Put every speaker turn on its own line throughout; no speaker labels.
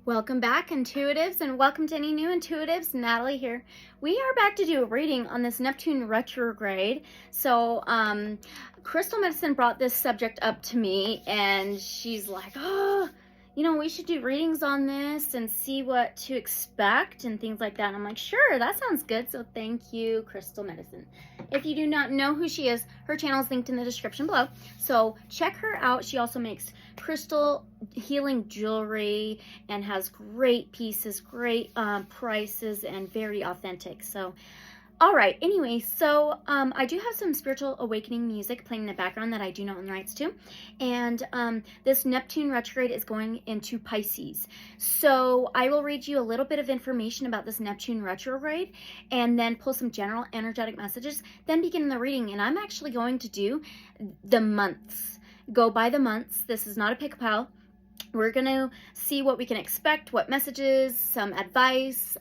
Welcome back, intuitives, and welcome to any new intuitives. Natalie here. We are back to do a reading on this Neptune retrograde. So Crystal Medicine brought this subject up to me, and she's like, oh, you know, we should do readings on this and see what to expect and things like that. And I'm like, sure, that sounds good. So thank you, Crystal Medicine. If you do not know who she is, her channel is linked in the description below. So check her out. She also makes crystal healing jewelry and has great pieces, great prices, and very authentic. So all right, anyway, so I do have some spiritual awakening music playing in the background that I do not own the rights to. And this Neptune retrograde is going into Pisces. So I will read you a little bit of information about this Neptune retrograde and then pull some general energetic messages, then begin the reading. And I'm actually going to do the months, go by the months. This is not a pick a pal. We're going to see what we can expect, what messages, some advice,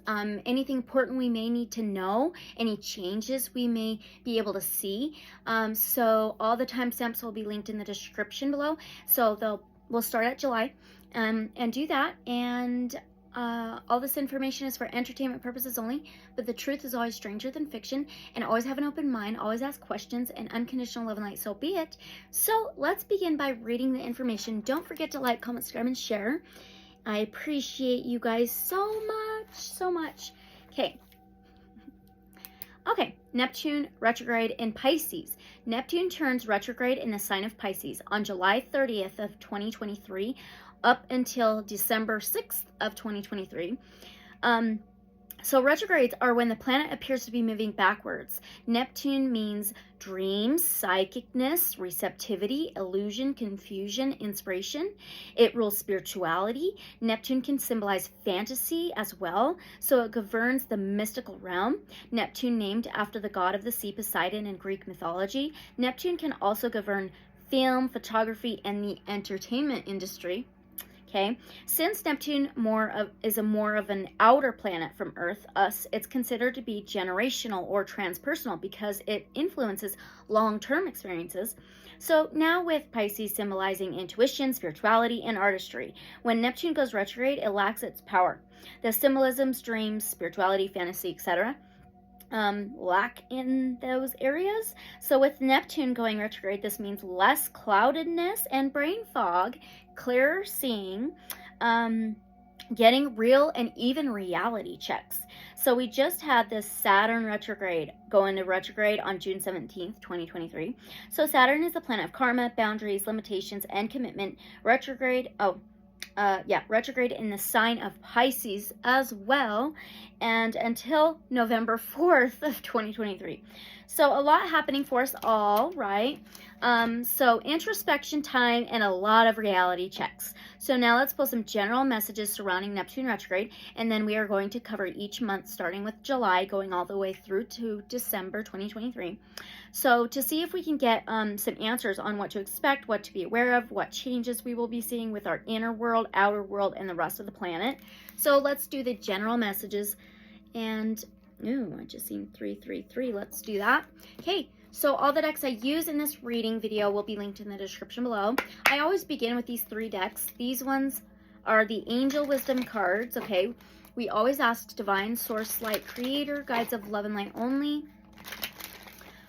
anything important we may need to know, any changes we may be able to see. So all the timestamps will be linked in the description below. So we'll start at July and do that. And all this information is for entertainment purposes only, but the truth is always stranger than fiction, and always have an open mind, always ask questions, and unconditional love and light, so be it. So let's begin by reading the information. Don't forget to like, comment, subscribe, and share. I appreciate you guys so much. Okay, Neptune retrograde in Pisces. Neptune turns retrograde in the sign of Pisces on July 30th of 2023 up until December 6th of 2023. So retrogrades are when the planet appears to be moving backwards. Neptune means dreams, psychicness, receptivity, illusion, confusion, inspiration. It rules spirituality. Neptune can symbolize fantasy as well, so it governs the mystical realm. Neptune, named after the god of the sea, Poseidon, in Greek mythology. Neptune can also govern film, photography, and the entertainment industry. Okay, since Neptune is more of an outer planet from Earth, us, it's considered to be generational or transpersonal because it influences long-term experiences. So now with Pisces symbolizing intuition, spirituality, and artistry, when Neptune goes retrograde, it lacks its power. The symbolisms, dreams, spirituality, fantasy, etc. lack in those areas. So with Neptune going retrograde, this means less cloudedness and brain fog, clearer seeing, getting real and even reality checks. So we just had this Saturn retrograde go into retrograde on June 17th, 2023. So Saturn is the planet of karma, boundaries, limitations, and commitment. Retrograde in the sign of Pisces as well, and until November 4th of 2023. So a lot happening for us all, right? So introspection time and a lot of reality checks. So now let's pull some general messages surrounding Neptune retrograde, and then we are going to cover each month starting with July going all the way through to December 2023. So to see if we can get some answers on what to expect, what to be aware of, what changes we will be seeing with our inner world, outer world, and the rest of the planet. So let's do the general messages. And I just seen 333. Let's do that. Okay, so all the decks I use in this reading video will be linked in the description below. I always begin with these 3 decks. These ones are the Angel Wisdom cards. Okay, we always ask Divine Source Light Creator, Guides of Love and Light only.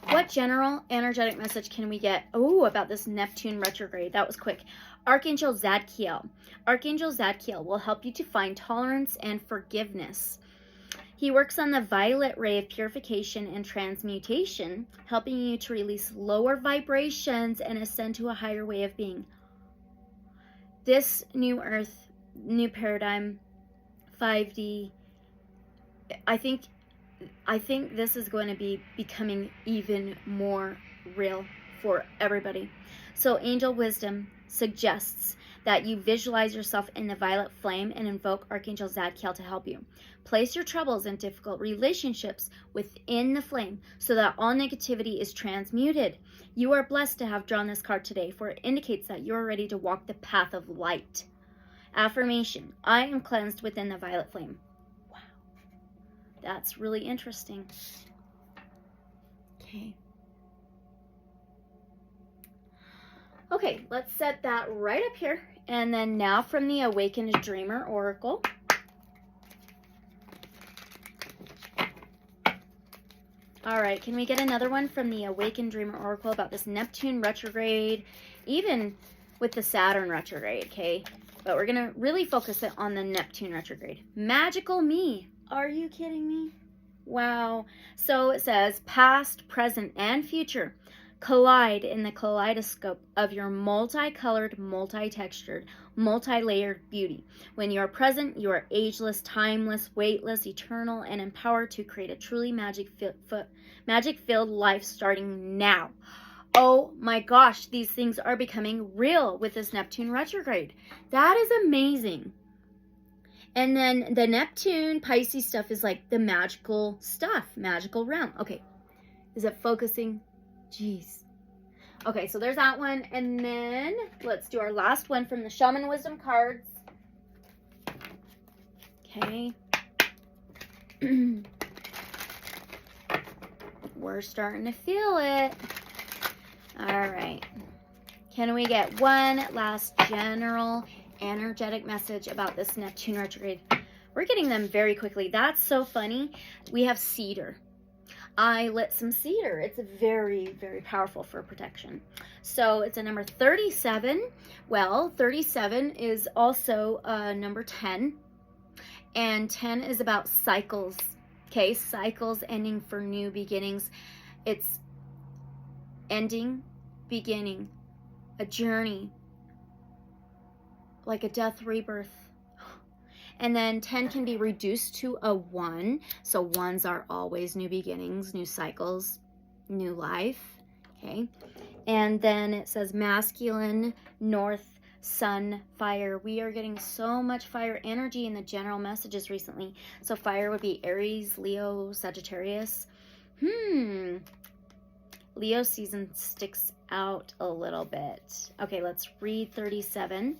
What general energetic message can we get about this Neptune retrograde? That was quick. Archangel Zadkiel. Archangel Zadkiel will help you to find tolerance and forgiveness. He works on the violet ray of purification and transmutation, helping you to release lower vibrations and ascend to a higher way of being. This new earth, new paradigm, 5D, I think this is going to be becoming even more real for everybody. So Angel Wisdom suggests that you visualize yourself in the violet flame and invoke Archangel Zadkiel to help you. Place your troubles and difficult relationships within the flame so that all negativity is transmuted. You are blessed to have drawn this card today, for it indicates that you are ready to walk the path of light. Affirmation: I am cleansed within the violet flame. Wow, that's really interesting. Okay, let's set that right up here And then now from the Awakened Dreamer Oracle. All right, can we get another one from the Awakened Dreamer Oracle about this Neptune retrograde, even with the Saturn retrograde, okay? But we're going to really focus it on the Neptune retrograde. Magical me. Are you kidding me? Wow. So it says, past, present, and future collide in the kaleidoscope of your multicolored, multi-textured, multi-layered beauty. When you are present, you are ageless, timeless, weightless, eternal, and empowered to create a truly magic-filled life starting now. Oh my gosh, these things are becoming real with this Neptune retrograde. That is amazing. And then the Neptune Pisces stuff is like the magical stuff, magical realm. Okay, is it focusing? Jeez. Okay, so there's that one. And then let's do our last one from the Shaman Wisdom cards. Okay. We're starting to feel it. All right. Can we get one last general energetic message about this Neptune retrograde? We're getting them very quickly. That's so funny. We have cedar. I lit some cedar. It's very, very powerful for protection. So it's a number 37. Well, 37 is also number 10. And 10 is about cycles. Okay, cycles ending for new beginnings. It's ending, beginning, a journey, like a death, rebirth. And then 10 can be reduced to a 1. So 1s are always new beginnings, new cycles, new life. Okay. And then it says masculine, north, sun, fire. We are getting so much fire energy in the general messages recently. So fire would be Aries, Leo, Sagittarius. Leo season sticks out a little bit. Okay, let's read 37.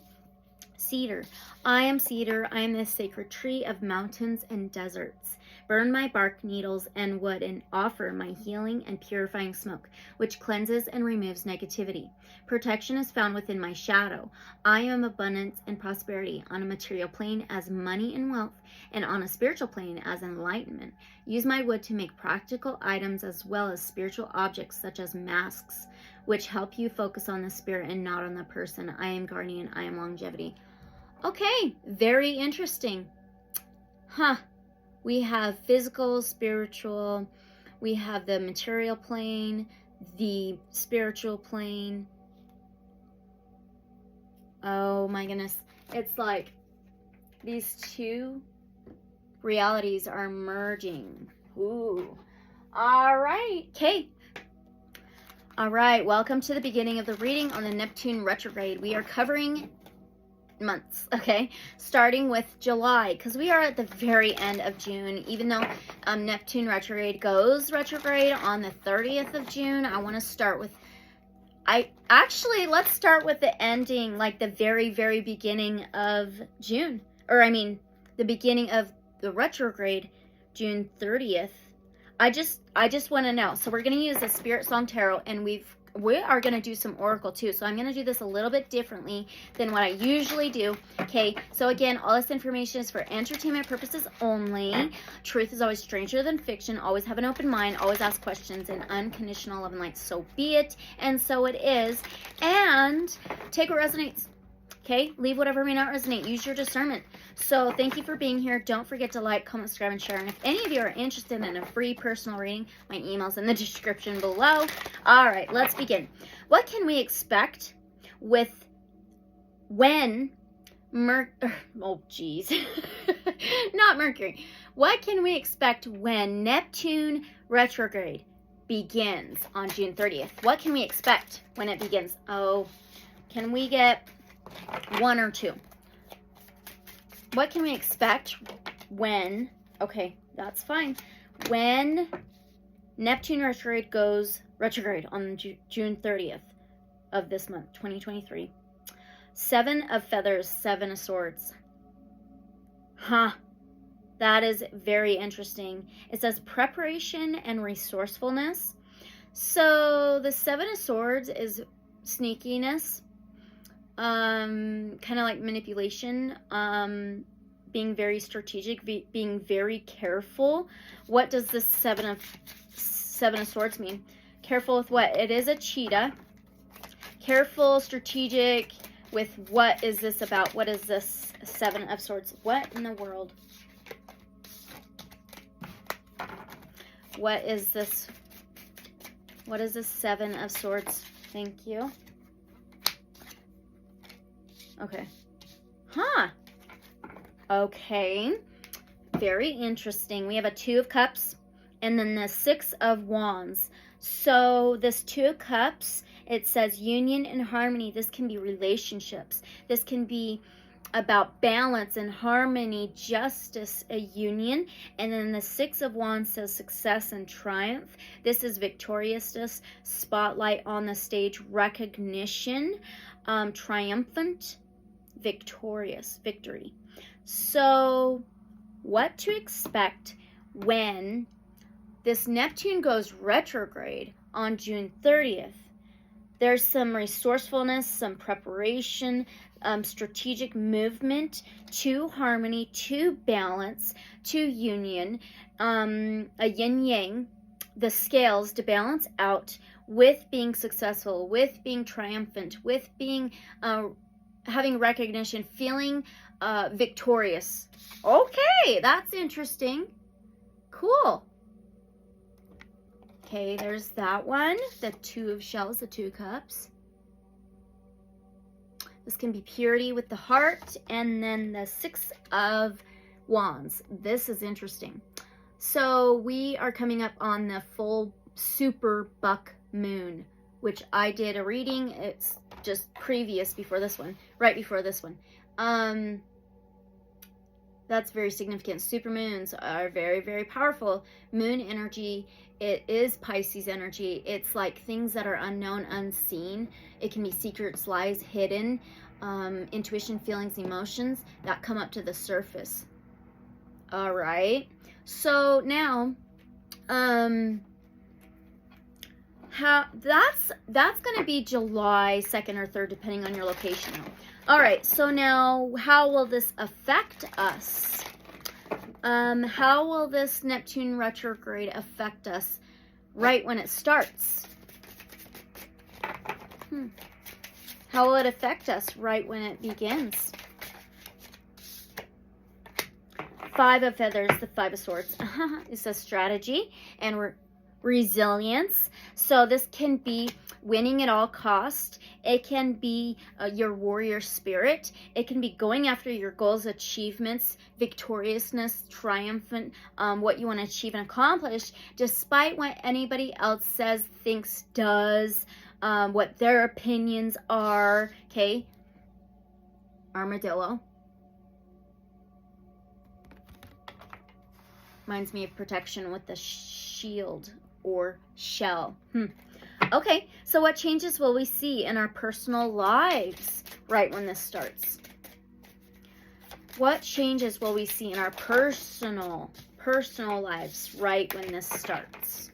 Cedar. I am cedar. I am the sacred tree of mountains and deserts. Burn my bark, needles, and wood, and offer my healing and purifying smoke, which cleanses and removes negativity. Protection is found within my shadow. I am abundance and prosperity on a material plane as money and wealth, and on a spiritual plane as enlightenment. Use my wood to make practical items as well as spiritual objects such as masks, which help you focus on the spirit and not on the person. I am guardian. I am longevity. Okay, very interesting. We have physical, spiritual, we have the material plane, the spiritual plane. Oh my goodness. It's like these two realities are merging. Ooh. All right. Okay. All right. Welcome to the beginning of the reading on the Neptune retrograde. We are covering months, okay, starting with July, because we are at the very end of June. Even though Neptune retrograde goes retrograde on the 30th of June, I want to start with let's start with the ending, like the very, very beginning of June, or I mean the beginning of the retrograde, June 30th. I just want to know. So we're going to use the Spirit Song Tarot, and we are going to do some Oracle too. So I'm going to do this a little bit differently than what I usually do. Okay, so again, all this information is for entertainment purposes only. Truth is always stranger than fiction. Always have an open mind. Always ask questions, and unconditional love and light. So be it, and so it is. And take what resonates. Okay, leave whatever may not resonate. Use your discernment. So thank you for being here. Don't forget to like, comment, subscribe, and share. And if any of you are interested in a free personal reading, my email's in the description below. All right, let's begin. What can we expect with when not Mercury. What can we expect when Neptune retrograde begins on June 30th? What can we expect when it begins? Oh, can we get one or two? What can we expect when, okay, that's fine, when Neptune retrograde goes retrograde on June 30th of this month, 2023? 7 of feathers, 7 of swords. That is very interesting. It says preparation and resourcefulness. So the 7 of swords is sneakiness. kind of like manipulation, being very strategic, being very careful. What does this Seven of Swords mean? Careful with what? It is a cheetah. Careful, strategic with what is this about? What is this Seven of Swords? What in the world? What is this? What is this Seven of Swords? Thank you. Okay. Huh. Okay. Very interesting. We have a Two of Cups and then the Six of Wands. So this Two of Cups, it says union and harmony. This can be relationships. This can be about balance and harmony, justice, a union. And then the Six of Wands says success and triumph. This is victoriousness, spotlight on the stage, recognition, triumphant, victorious, victory. So what to expect when this Neptune goes retrograde on June 30th? There's some resourcefulness, some preparation, strategic movement to harmony, to balance, to union, a yin-yang, the scales to balance out with being successful, with being triumphant, with being having recognition, feeling victorious. Okay, that's interesting. Cool. Okay, there's that one. The Two of Shells, the Two of Cups. This can be purity with the heart. And then the Six of Wands. This is interesting. So we are coming up on the full super buck moon, which I did a reading. It's just previous before this one, right before this one. That's very significant. Supermoons are very, very powerful. Moon energy, it is Pisces energy. It's like things that are unknown, unseen. It can be secrets, lies, hidden, intuition, feelings, emotions that come up to the surface. All right. So now, that's going to be July 2nd or 3rd, depending on your location. All right, so now how will this affect us? How will this Neptune retrograde affect us right when it starts? How will it affect us right when it begins? Five of Feathers, the Five of Swords. It says strategy and resilience. So this can be winning at all cost. It can be your warrior spirit. It can be going after your goals, achievements, victoriousness, triumphant, what you want to achieve and accomplish, despite what anybody else says, thinks, does, what their opinions are. Okay. Armadillo. Reminds me of protection with the shield or shell. Okay, so what changes will we see in our personal lives right when this starts? What changes will we see in our personal lives right when this starts?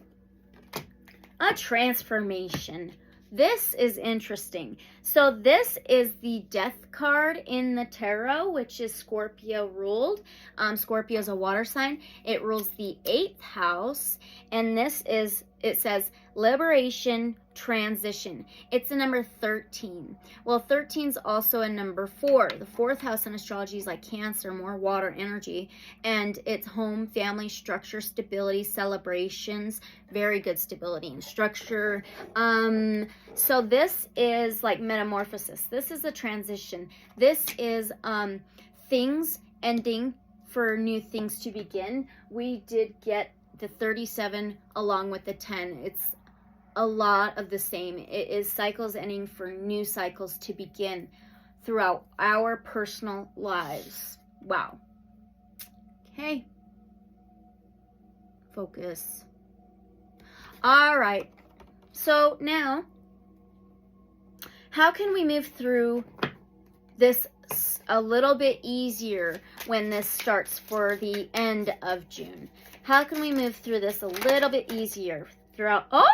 A transformation. This is interesting. So this is the Death card in the tarot, which is Scorpio ruled. Scorpio is a water sign. It rules the 8th house. And this is, it says, liberation, transition. It's the number 13. Well, 13 is also a number 4. The 4th house in astrology is like Cancer, more water energy. And it's home, family, structure, stability, celebrations. Very good stability and structure. So this is like metamorphosis. This is a transition. This is things ending for new things to begin. We did get the 37 along with the 10. It's a lot of the same. It is cycles ending for new cycles to begin throughout our personal lives. Wow. Okay. Focus. All right. So now, how can we move through this a little bit easier when this starts for the end of June? How can we move through this a little bit easier throughout? Oh,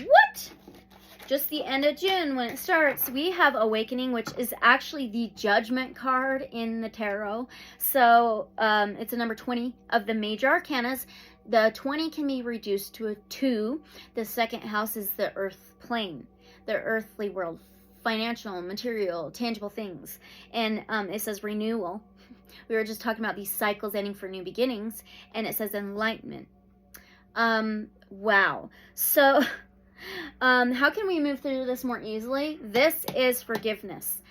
what? just the end of June when it starts, we have Awakening, which is actually the Judgment card in the tarot. So it's a number 20 of the major arcanas. The 20 can be reduced to a 2. The second house is the earth plane, the earthly world, financial, material, tangible things. And it says renewal. We were just talking about these cycles ending for new beginnings. And it says enlightenment. Wow. So... how can we move through this more easily? This is forgiveness.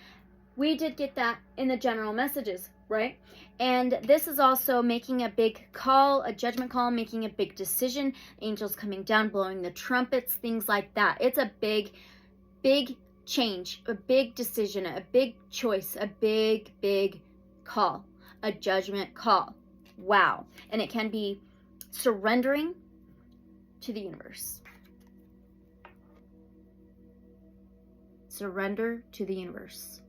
We did get that in the general messages, right? And this is also making a big call, a judgment call, making a big decision, angels coming down, blowing the trumpets, things like that. It's a big, big change, a big decision, a big choice, a big, big call, a judgment call. Wow. And it can be surrendering to the universe. Surrender to the universe.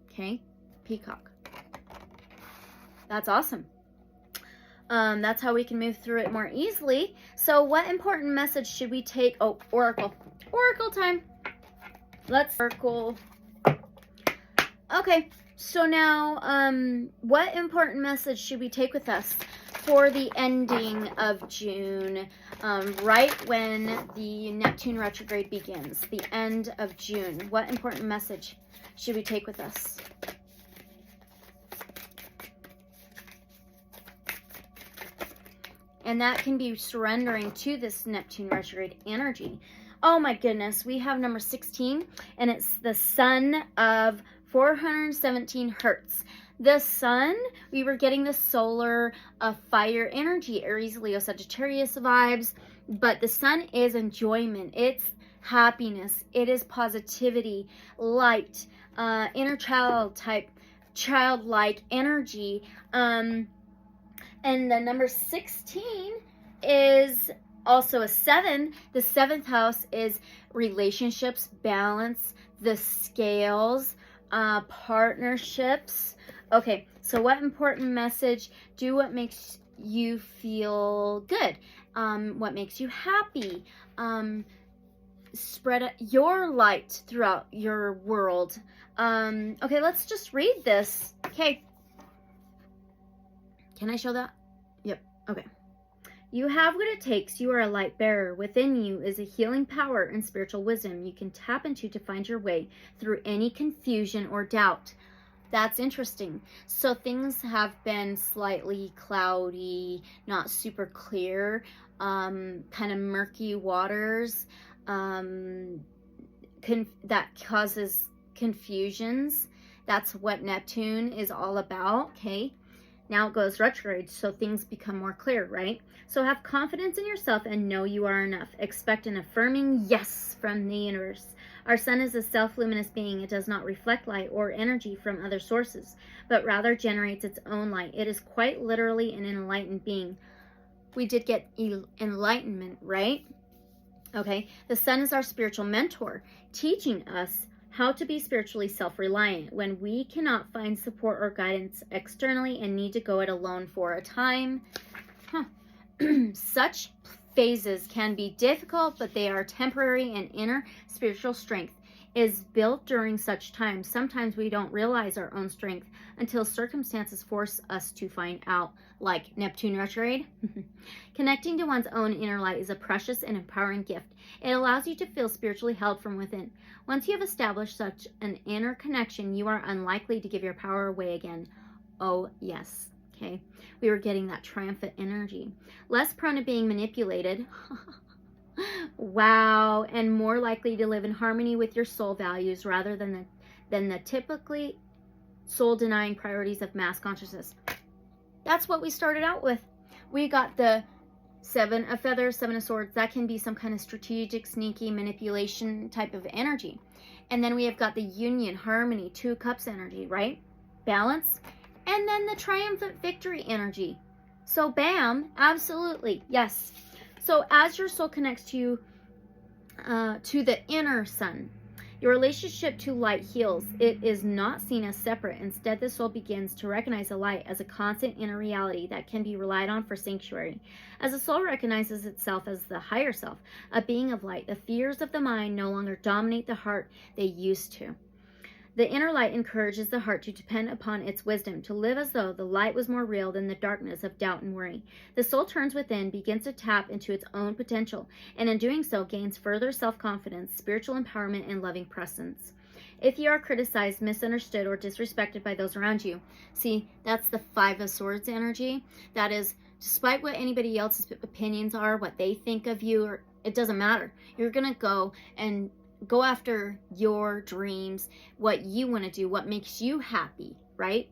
Okay? Peacock. That's awesome. That's how we can move through it more easily. So what important message should we take? Oh, Oracle. Oracle time. Let's Oracle. Okay. So now, what important message should we take with us for the ending of June, right when the Neptune retrograde begins, the end of June? What important message should we take with us? And that can be surrendering to this Neptune retrograde energy. Oh my goodness, we have number 16, and it's the sun of 417 hertz. The sun, we were getting the solar fire energy, Aries, Leo, Sagittarius vibes, but the sun is enjoyment. It's happiness. It is positivity, light, inner child type, childlike energy. And the number 16 is also a 7. The 7th house is relationships, balance, the scales, partnerships. Okay, so what important message? Do what makes you feel good. What makes you happy. Spread your light throughout your world. Okay, let's just read this. Okay. Can I show that? Yep. Okay. You have what it takes. You are a light bearer. Within you is a healing power and spiritual wisdom you can tap into to find your way through any confusion or doubt. That's interesting. So things have been slightly cloudy, not super clear, kind of murky waters, that causes confusions. That's what Neptune is all about, okay? Now it goes retrograde, so things become more clear, right? So have confidence in yourself and know you are enough. Expect an affirming yes from the universe. Our sun is a self-luminous being. It does not reflect light or energy from other sources, but rather generates its own light. It is quite literally an enlightened being. We did get enlightenment, right? Okay, the sun is our spiritual mentor, teaching us how to be spiritually self-reliant when we cannot find support or guidance externally and need to go it alone for a time. Such phases can be difficult, but they are temporary, and inner spiritual strength is built during such times. Sometimes we don't realize our own strength until circumstances force us to find out, like Neptune retrograde. Connecting to one's own inner light is a precious and empowering gift. It allows you to feel spiritually held from within. Once you have established such an inner connection, you are unlikely to give your power away again. Oh, yes. Okay. We were getting that triumphant energy. Less prone to being manipulated. Wow. And more likely to live in harmony with your soul values rather than the typically soul-denying priorities of mass consciousness. That's what we started out with. We got the 7 of feathers, 7 of swords. That can be some kind of strategic, sneaky manipulation type of energy. And then we have got the union, harmony, 2 cups energy, right? Balance. And then the triumphant victory energy. So bam, absolutely, yes. So as your soul connects to the inner sun, Your relationship to light heals. It is not seen as separate. Instead, the soul begins to recognize the light as a constant inner reality that can be relied on for sanctuary. As the soul recognizes itself as the higher self, a being of light, the fears of the mind no longer dominate the heart they used to. The inner light encourages the heart to depend upon its wisdom, to live as though the light was more real than the darkness of doubt and worry. The soul turns within, begins to tap into its own potential, and in doing so gains further self-confidence, spiritual empowerment, and loving presence. If you are criticized, misunderstood, or disrespected by those around you, see, that's the Five of Swords energy. That is, despite what anybody else's opinions are, what they think of you, or it doesn't matter. You're going to go and go after your dreams, what you want to do, what makes you happy, right?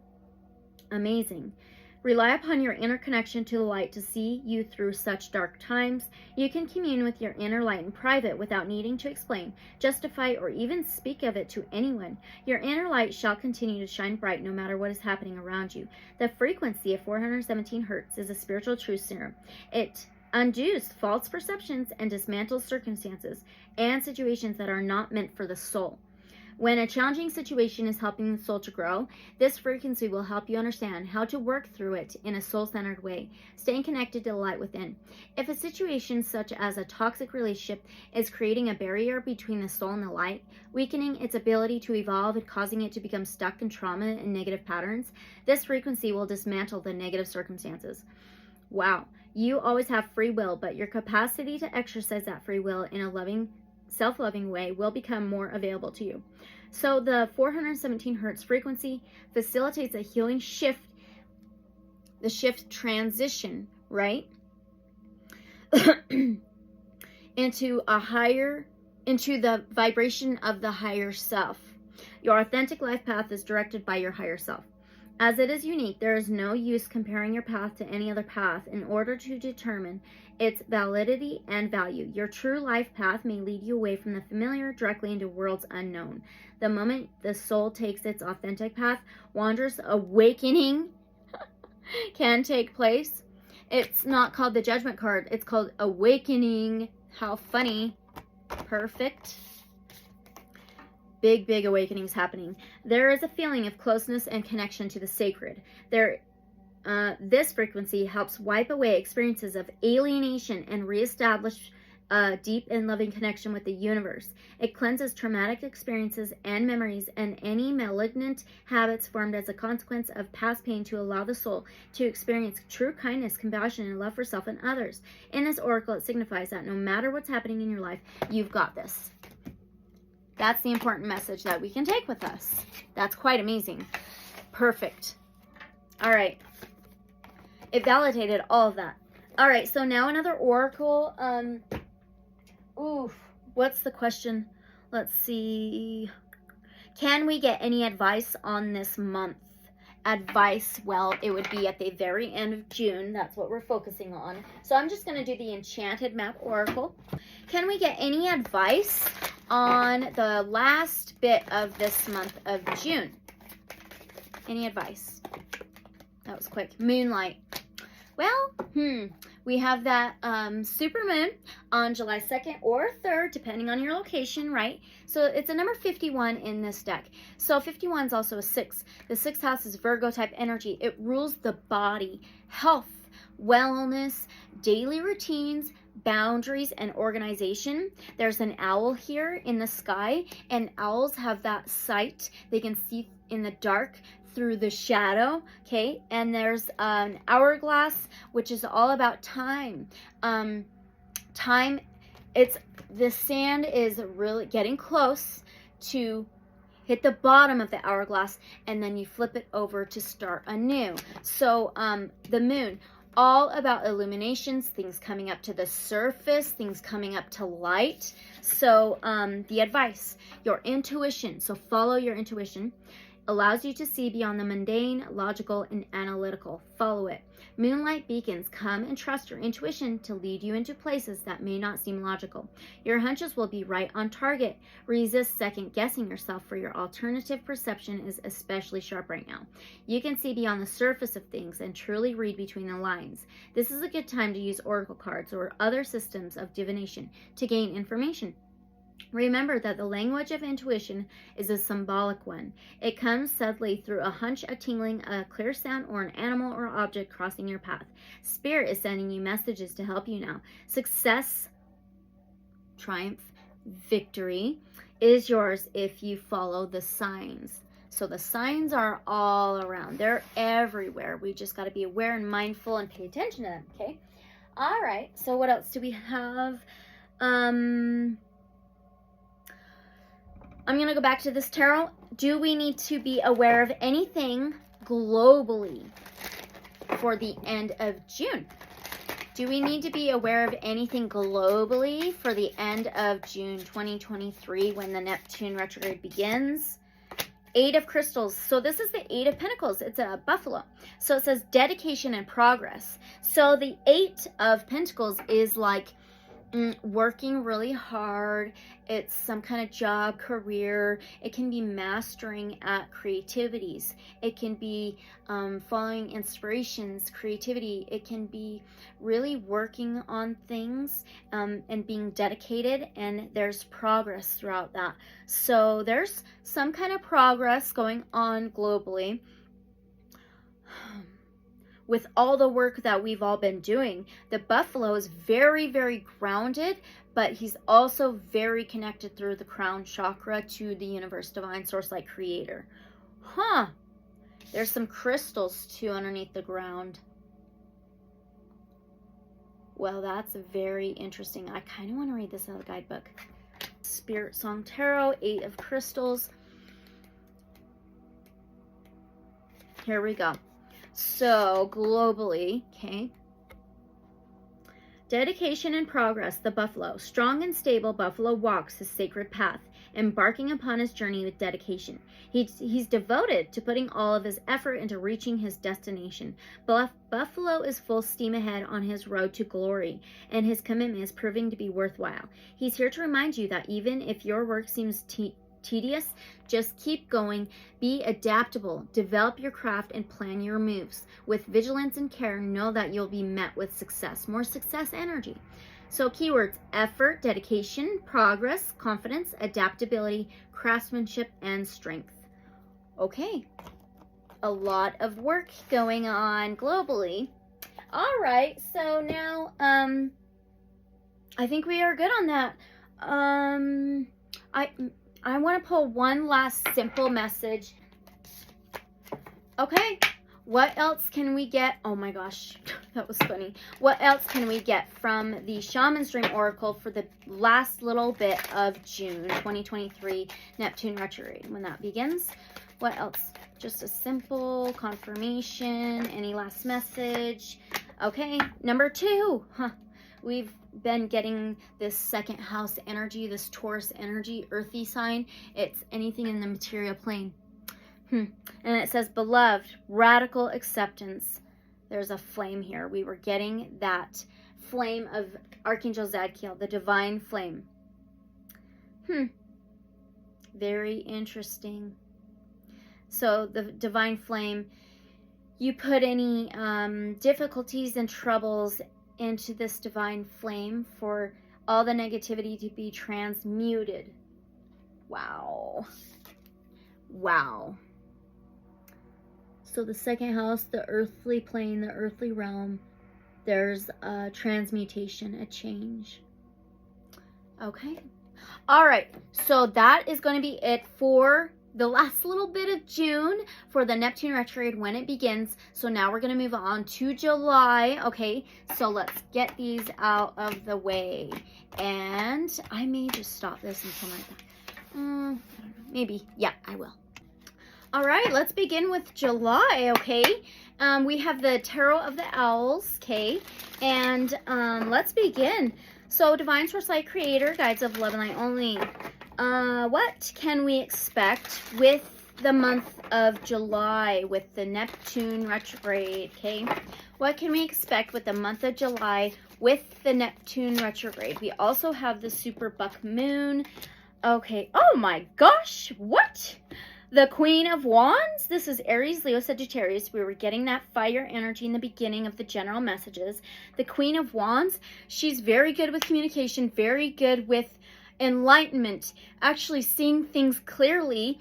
Amazing. Rely upon your inner connection to the light to see you through such dark times. You can commune with your inner light in private without needing to explain, justify, or even speak of it to anyone. Your inner light shall continue to shine bright no matter what is happening around you. The frequency of 417 Hertz is a spiritual truth serum. It undoes false perceptions and dismantles circumstances and situations that are not meant for the soul. When a challenging situation is helping the soul to grow, this frequency will help you understand how to work through it in a soul-centered way, staying connected to the light within. If a situation such as a toxic relationship is creating a barrier between the soul and the light, weakening its ability to evolve and causing it to become stuck in trauma and negative patterns, this frequency will dismantle the negative circumstances. Wow. You always have free will, but your capacity to exercise that free will in a loving, self-loving way will become more available to you. So the 417 Hertz frequency facilitates a healing shift, the shift transition, right? into the vibration of the higher self. Your authentic life path is directed by your higher self. As it is unique, there is no use comparing your path to any other path in order to determine its validity and value. Your true life path may lead you away from the familiar directly into worlds unknown. The moment the soul takes its authentic path, wondrous awakening can take place. It's not called the Judgment card. It's called Awakening. How funny. Perfect. Big awakenings happening. There is a feeling of closeness and connection to the sacred. This frequency helps wipe away experiences of alienation and reestablish a deep and loving connection with the universe. It cleanses traumatic experiences and memories and any malignant habits formed as a consequence of past pain to allow the soul to experience true kindness, compassion, and love for self and others. In this oracle, it signifies that no matter what's happening in your life, you've got this. That's the important message that we can take with us. That's quite amazing. Perfect. All right. It validated all of that. All right, so now another oracle. What's the question? Let's see. Can we get any advice on this month? Advice, well, it would be at the very end of June. That's what we're focusing on. So I'm just going to do the Enchanted Map Oracle. Can we get any advice on the last bit of this month of June? Any advice? That was quick. Moonlight. Well, we have that super moon on July 2nd or 3rd, depending on your location, right? So it's a number 51 in this deck. So 51 is also a 6. The 6th house is Virgo type energy. It rules the body, health, wellness, daily routines, boundaries, and organization. There's an owl here in the sky, and owls have that sight. They can see in the dark through the shadow, okay? And there's an hourglass, which is all about time. The sand is really getting close to hit the bottom of the hourglass, and then you flip it over to start anew. So the moon, all about illuminations, things coming up to the surface, things coming up to light. So the advice, your intuition, so follow your intuition, allows you to see beyond the mundane, logical, and analytical. Follow it. Moonlight beacons, come and trust your intuition to lead you into places that may not seem logical. Your hunches will be right on target. Resist second-guessing yourself, for your alternative perception is especially sharp right now. You can see beyond the surface of things and truly read between the lines. This is a good time to use oracle cards or other systems of divination to gain information. Remember that the language of intuition is a symbolic one. It comes subtly through a hunch, a tingling, a clear sound, or an animal or object crossing your path. Spirit is sending you messages to help you now. Success, triumph, victory is yours if you follow the signs. So the signs are all around. They're everywhere. We just got to be aware and mindful and pay attention to them, okay? All right. So what else do we have? I'm going to go back to this tarot. Do we need to be aware of anything globally for the end of June? Do we need to be aware of anything globally for the end of June 2023 when the Neptune retrograde begins? Eight of Crystals. So this is the Eight of Pentacles. It's a buffalo. So it says dedication and progress. So the Eight of Pentacles is like working really hard. It's some kind of job, career. It can be mastering at creativities. It can be following inspirations, creativity. It can be really working on things and being dedicated, and there's progress throughout that. So there's some kind of progress going on globally. With all the work that we've all been doing, the buffalo is very, very grounded, but he's also very connected through the crown chakra to the universe, divine source, like creator. Huh. There's some crystals too underneath the ground. Well, that's very interesting. I kind of want to read this out of the guidebook. Spirit Song Tarot, Eight of Crystals. Here we go. So, globally, okay. Dedication and progress, the buffalo. Strong and stable, buffalo walks his sacred path, embarking upon his journey with dedication. He's devoted to putting all of his effort into reaching his destination. Buffalo is full steam ahead on his road to glory, and his commitment is proving to be worthwhile. He's here to remind you that even if your work seems tedious, just keep going, be adaptable, develop your craft, and plan your moves. With vigilance and care, know that you'll be met with success, more success energy. So keywords: effort, dedication, progress, confidence, adaptability, craftsmanship, and strength. Okay, a lot of work going on globally. All right, so now I think we are good on that. I want to pull one last simple message. Okay, what else can we get? Oh my gosh, that was funny. What else can we get from the Shaman's Dream Oracle for the last little bit of June 2023 Neptune retrograde when that begins? What else? Just a simple confirmation. Any last message? Okay, number 2. We've been getting this second house energy, this Taurus energy, earthy sign. It's anything in the material plane. And it says, beloved, radical acceptance. There's a flame here. We were getting that flame of Archangel Zadkiel, the divine flame. Very interesting. So the divine flame, you put any difficulties and troubles into this divine flame for all the negativity to be transmuted. Wow. Wow. So the second house, the earthly plane, the earthly realm, there's a transmutation, a change. Okay. All right. So that is going to be it for the last little bit of June for the Neptune retrograde when it begins. So now we're going to move on to July. Okay, so let's get these out of the way. And I may just stop this until my I don't know, maybe. Yeah, I will. All right, let's begin with July, okay? We have the Tarot of the Owls, okay? And let's begin. So, Divine Source Light Creator, Guides of Love and Light Only. What can we expect with the month of July with the Neptune retrograde, okay? What can we expect with the month of July with the Neptune retrograde? We also have the super buck moon. Okay, oh my gosh, what? The Queen of Wands. This is Aries, Leo, Sagittarius. We were getting that fire energy in the beginning of the general messages. The Queen of Wands, she's very good with communication, very good with enlightenment, actually seeing things clearly.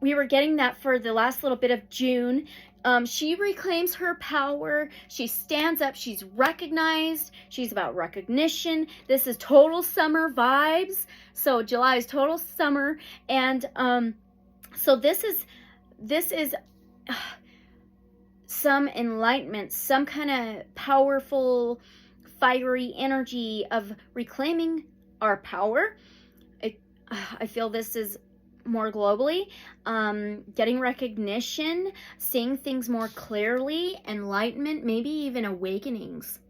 We were getting that for the last little bit of June. She reclaims her power. She stands up. She's recognized. She's about recognition. This is total summer vibes. So July is total summer. And so this is some enlightenment, some kind of powerful, fiery energy of reclaiming our power. I feel this is more globally, getting recognition, seeing things more clearly, enlightenment, maybe even awakenings.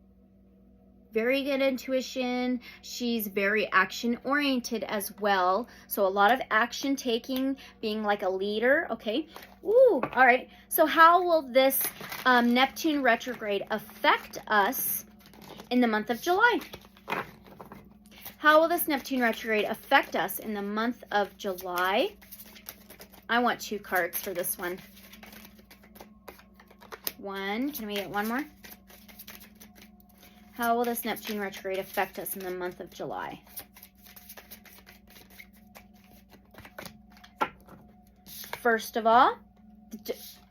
Very good intuition. She's very action oriented as well. So a lot of action taking, being like a leader. Okay. Ooh, all right. So how will this Neptune retrograde affect us in the month of July? How will this Neptune retrograde affect us in the month of July? I want 2 cards for this one. One. Can we get one more? How will this Neptune retrograde affect us in the month of July? First of all,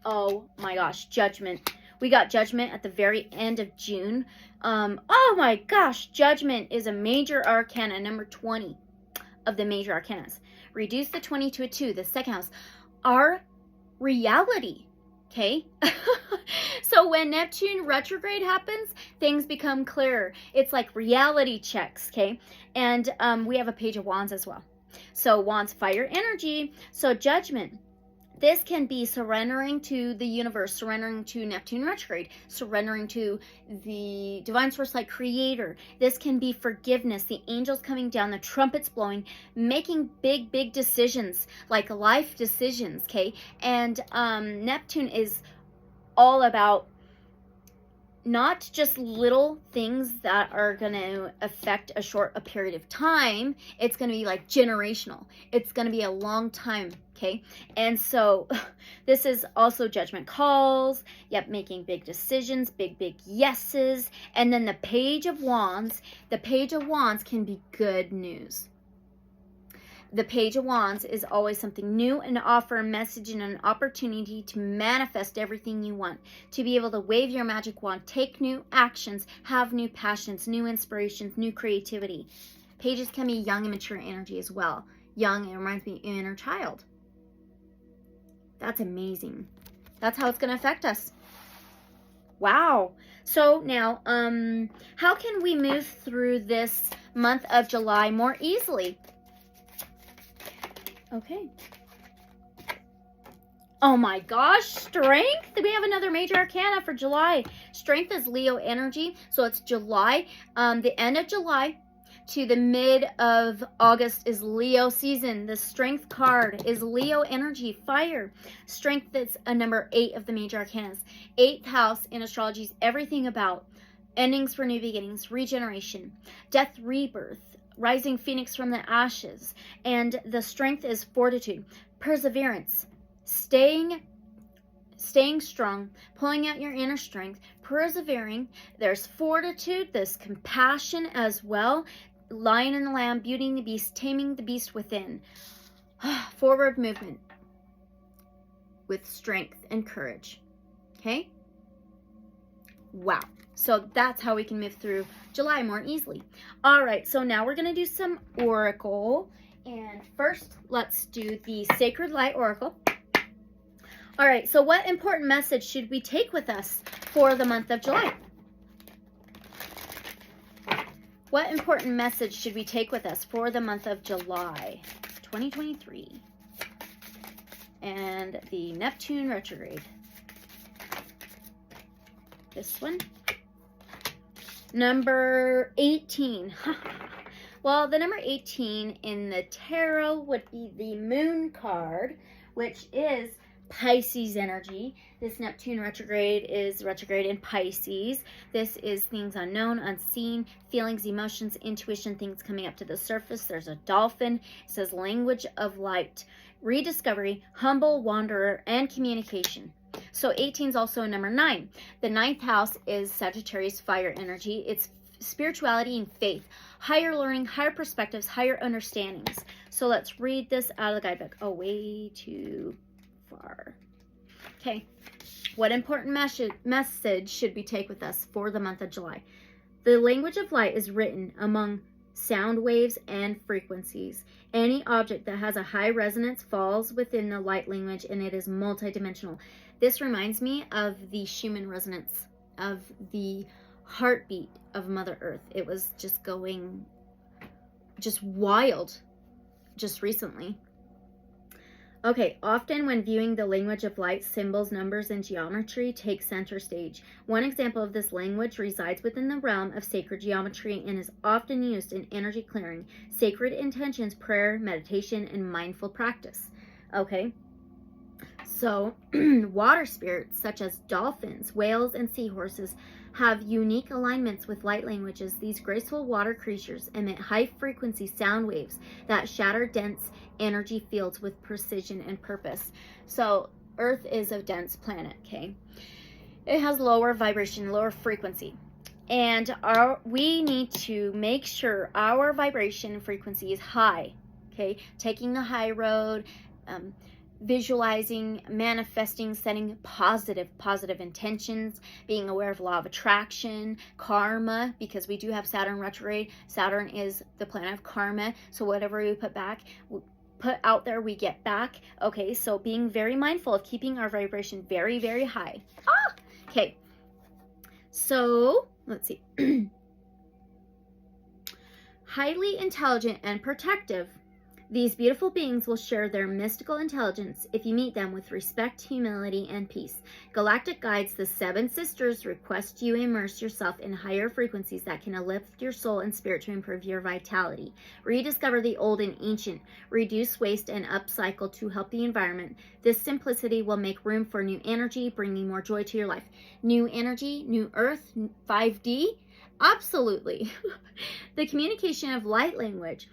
oh my gosh, Judgment. We got Judgment at the very end of June. Oh my gosh, Judgment is a major arcana, number 20 of the major arcanas. Reduce the 20 to a 2, the second house. Our reality, okay? So when Neptune retrograde happens, things become clearer. It's like reality checks, okay? And we have a Page of Wands as well. So Wands, fire energy. So Judgment. This can be surrendering to the universe, surrendering to Neptune retrograde, surrendering to the divine source like creator. This can be forgiveness, the angels coming down, the trumpets blowing, making big, big decisions, like life decisions, okay? And Neptune is all about not just little things that are going to affect a short period of time. It's going to be like generational. It's going to be a long time, okay? And so this is also judgment calls. Yep, making big decisions, big, big yeses. And then the Page of Wands. The Page of Wands can be good news. The Page of Wands is always something new and offer a message and an opportunity to manifest everything you want, to be able to wave your magic wand, take new actions, have new passions, new inspirations, new creativity. Pages can be young and mature energy as well. Young, it reminds me of inner child. That's amazing. That's how it's going to affect us. Wow. So now, how can we move through this month of July more easily? Okay. Oh my gosh, Strength. We have another major arcana for July. Strength is Leo energy. So it's July. The end of July to the mid of August is Leo season. The Strength card is Leo energy, fire. Strength is a number 8 of the major arcanas. 8th house in astrology is everything about endings for new beginnings, regeneration, death, rebirth, rising phoenix from the ashes. And the Strength is fortitude, perseverance, staying strong, pulling out your inner strength, persevering. There's fortitude, there's compassion as well. Lion and the lamb, beauty and the beast, taming the beast within. Forward movement with strength and courage. Okay? Wow. So that's how we can move through July more easily. All right, so now we're going to do some Oracle. And first, let's do the Sacred Light Oracle. All right, so what important message should we take with us for the month of July? What important message should we take with us for the month of July 2023? And the Neptune retrograde. This one. Number 18. Well, the number 18 in the tarot would be the Moon card, which is Pisces energy. This Neptune retrograde is retrograde in Pisces. This is things unknown, unseen, feelings, emotions, intuition, things coming up to the surface. There's a dolphin. It says language of light, rediscovery, humble wanderer, and communication. So 18 is also a number 9. The 9th house is Sagittarius fire energy. It's spirituality and faith, higher learning, higher perspectives, higher understandings. So let's read this out of the guidebook. Oh, way too far. Okay. What important message should we take with us for the month of July? The language of light is written among sound waves and frequencies. Any object that has a high resonance falls within the light language, and it is multidimensional. This reminds me of the Shaman resonance, of the heartbeat of Mother Earth. It was just going just wild just recently. Okay, often when viewing the language of light, symbols, numbers, and geometry take center stage. One example of this language resides within the realm of sacred geometry and is often used in energy clearing, sacred intentions, prayer, meditation, and mindful practice. Okay, so water spirits such as dolphins, whales, and seahorses have unique alignments with light languages. These graceful water creatures emit high-frequency sound waves that shatter dense energy fields with precision and purpose. So Earth is a dense planet, okay? It has lower vibration, lower frequency. And we need to make sure our vibration and frequency is high, okay? Taking the high road, visualizing, manifesting, setting positive intentions, being aware of law of attraction, karma, because we do have Saturn retrograde. Saturn is the planet of karma. So whatever we put out there, we get back. Okay, so being very mindful of keeping our vibration very, very high. Okay. So let's see. Highly intelligent and protective. These beautiful beings will share their mystical intelligence if you meet them with respect, humility, and peace. Galactic guides, the Seven Sisters, request you immerse yourself in higher frequencies that can uplift your soul and spirit to improve your vitality. Rediscover the old and ancient. Reduce waste and upcycle to help the environment. This simplicity will make room for new energy, bringing more joy to your life. New energy, new earth, 5D? Absolutely. The communication of light language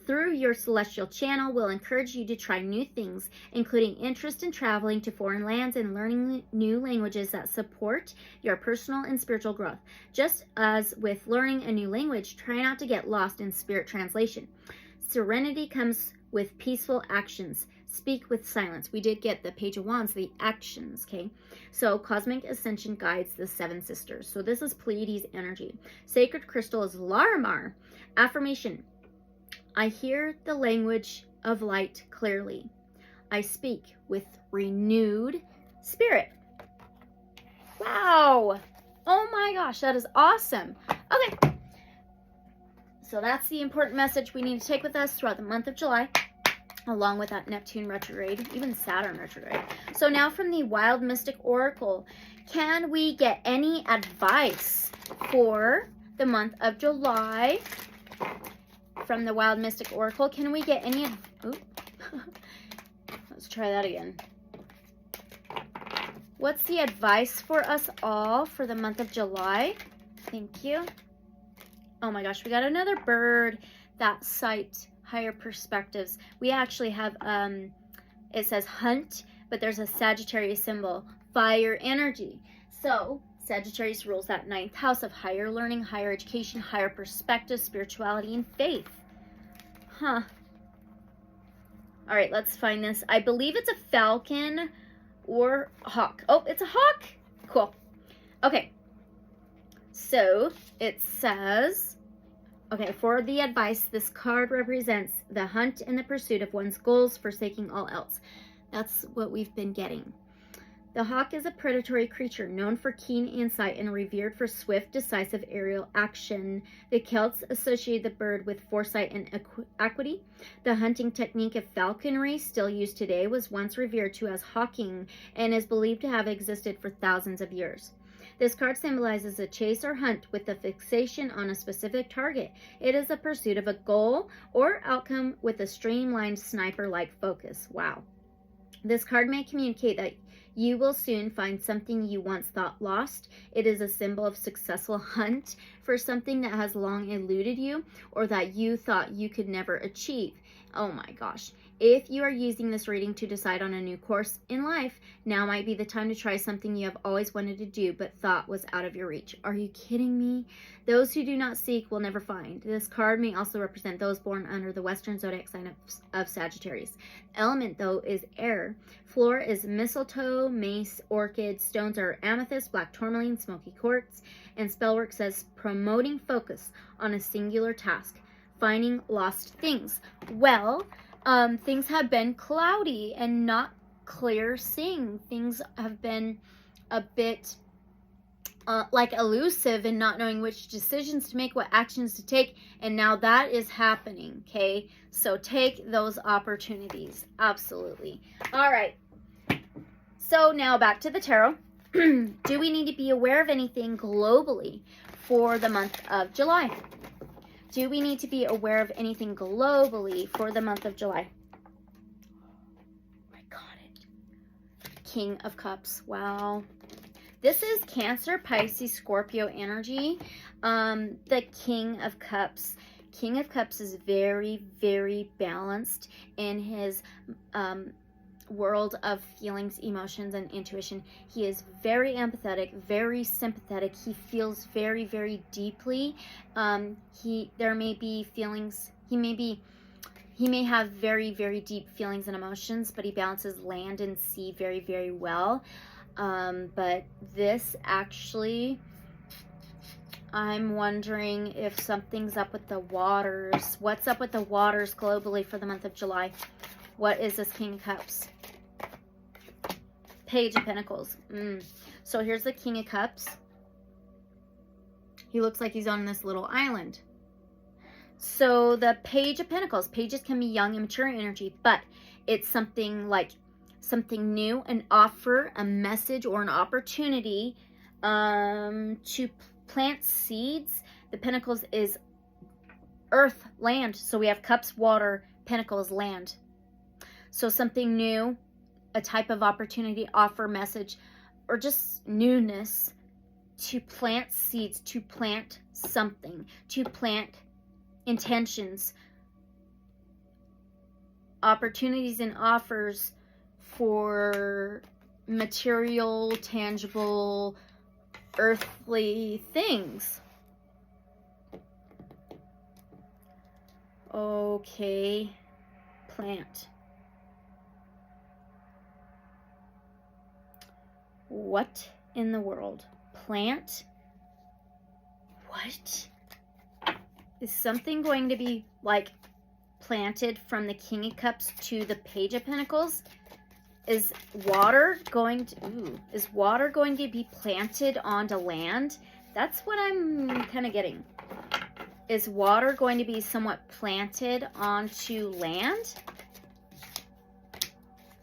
through your celestial channel will encourage you to try new things, including interest in traveling to foreign lands and learning new languages that support your personal and spiritual growth. Just as with learning a new language, try not to get lost in spirit translation. Serenity comes with peaceful actions. Speak with silence. We did get the Page of Wands, the actions, okay? So Cosmic Ascension guides the Seven Sisters. So this is Pleiades energy. Sacred crystal is Larimar. Affirmation. I hear the language of light clearly. I speak with renewed spirit. Wow. Oh my gosh, that is awesome. Okay. So that's the important message we need to take with us throughout the month of July, along with that Neptune retrograde, even Saturn retrograde. So now from the Wild Mystic Oracle, can we get any advice for the month of July? From the Wild Mystic Oracle, can we get any let's try that again. What's the advice for us all for the month of July? Thank you. Oh my gosh, we got another bird that sight higher perspectives. We actually have it says hunt, but there's a Sagittarius symbol, fire energy. So Sagittarius rules that 9th house of higher learning, higher education, higher perspective, spirituality, and faith. Huh. All right, let's find this. I believe it's a falcon or hawk. Oh, it's a hawk. Cool. Okay. So it says, okay, for the advice, this card represents the hunt and the pursuit of one's goals, forsaking all else. That's what we've been getting. The hawk is a predatory creature known for keen insight and revered for swift, decisive aerial action. The Celts associated the bird with foresight and equity. The hunting technique of falconry, still used today, was once revered to as hawking and is believed to have existed for thousands of years. This card symbolizes a chase or hunt with a fixation on a specific target. It is a pursuit of a goal or outcome with a streamlined sniper-like focus. Wow. This card may communicate that you will soon find something you once thought lost. It is a symbol of successful hunt for something that has long eluded you or that you thought you could never achieve. Oh my gosh. If you are using this reading to decide on a new course in life, now might be the time to try something you have always wanted to do but thought was out of your reach. Are you kidding me? Those who do not seek will never find. This card may also represent those born under the Western zodiac sign of Sagittarius. Element, though, is air. Floor is mistletoe, mace, orchid. Stones are amethyst, black tourmaline, smoky quartz. And spellwork says promoting focus on a singular task. Finding lost things. Well, things have been cloudy and not clear seeing. Things have been a bit like elusive and not knowing which decisions to make, what actions to take, and now that is happening, okay? So take those opportunities. Absolutely. All right. So now back to the tarot. Do we need to be aware of anything globally for the month of July? Do we need to be aware of anything globally for the month of July? I got it. King of Cups. Wow. This is Cancer, Pisces, Scorpio energy. The King of Cups. King of Cups is very, very balanced in his world of feelings, emotions, and intuition. He is very empathetic, very sympathetic. He feels very, very deeply. There may be feelings. He may have very, very deep feelings and emotions, but he balances land and sea very, very well. But this actually, I'm wondering if something's up with the waters. What's up with the waters globally for the month of July? What is this King of Cups? Page of Pentacles. So here's the King of Cups. He looks like he's on this little island. So the Page of Pentacles. Pages can be young, immature energy, but it's something like something new, an offer, a message, or an opportunity to plant seeds. The Pentacles is earth, land. So we have cups, water, Pentacles, land. So something new, a type of opportunity, offer, message, or just newness to plant seeds, to plant something, to plant intentions, opportunities and offers for material, tangible, earthly things. Okay, plant. What in the world? Plant? What? Is something going to be like planted from the King of Cups to the Page of Pentacles? Is water going to be planted onto land? That's what I'm kind of getting. Is water going to be somewhat planted onto land?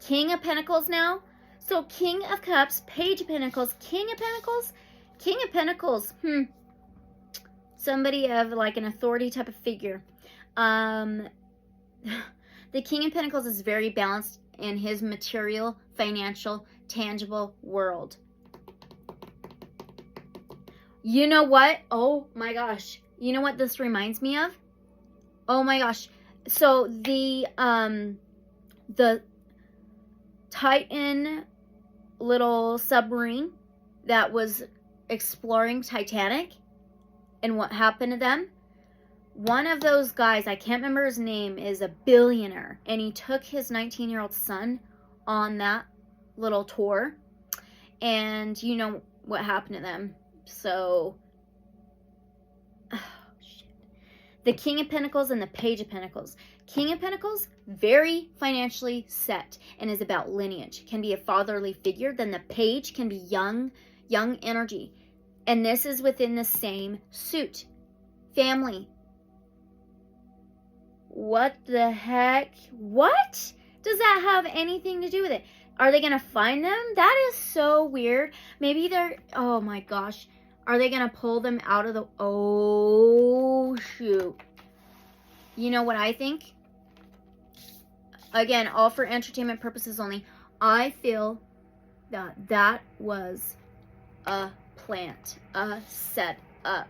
King of Pentacles now. So King of Cups, Page of Pentacles, King of Pentacles, King of Pentacles. Somebody of like an authority type of figure. The King of Pentacles is very balanced in his material, financial, tangible world. You know what? Oh my gosh. You know what this reminds me of? Oh my gosh. So the Titan little submarine that was exploring Titanic and what happened to them. One of those guys, I can't remember his name, is a billionaire, and he took his 19-year-old son on that little tour, and you know what happened to them. So, oh, shit. The King of Pentacles and the Page of Pentacles. King of Pentacles, very financially set and is about lineage. Can be a fatherly figure. Then the Page can be young energy. And this is within the same suit. Family. What the heck? What? Does that have anything to do with it? Are they going to find them? That is so weird. Maybe they're, oh my gosh. Are they going to pull them out of the, oh shoot. You know what I think? Again, all for entertainment purposes only. I feel that that was a plant, a set up.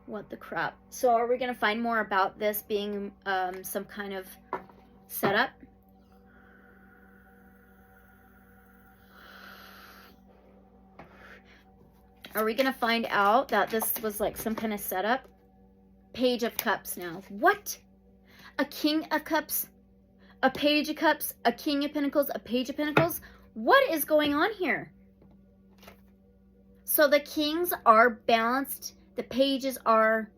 What the crap? So are we going to find more about this being some kind of setup? Are we going to find out that this was like some kind of setup? Page of Cups now. What? A King of Cups? A Page of Cups? A King of Pentacles? A Page of Pentacles? What is going on here? So the Kings are balanced. The Pages are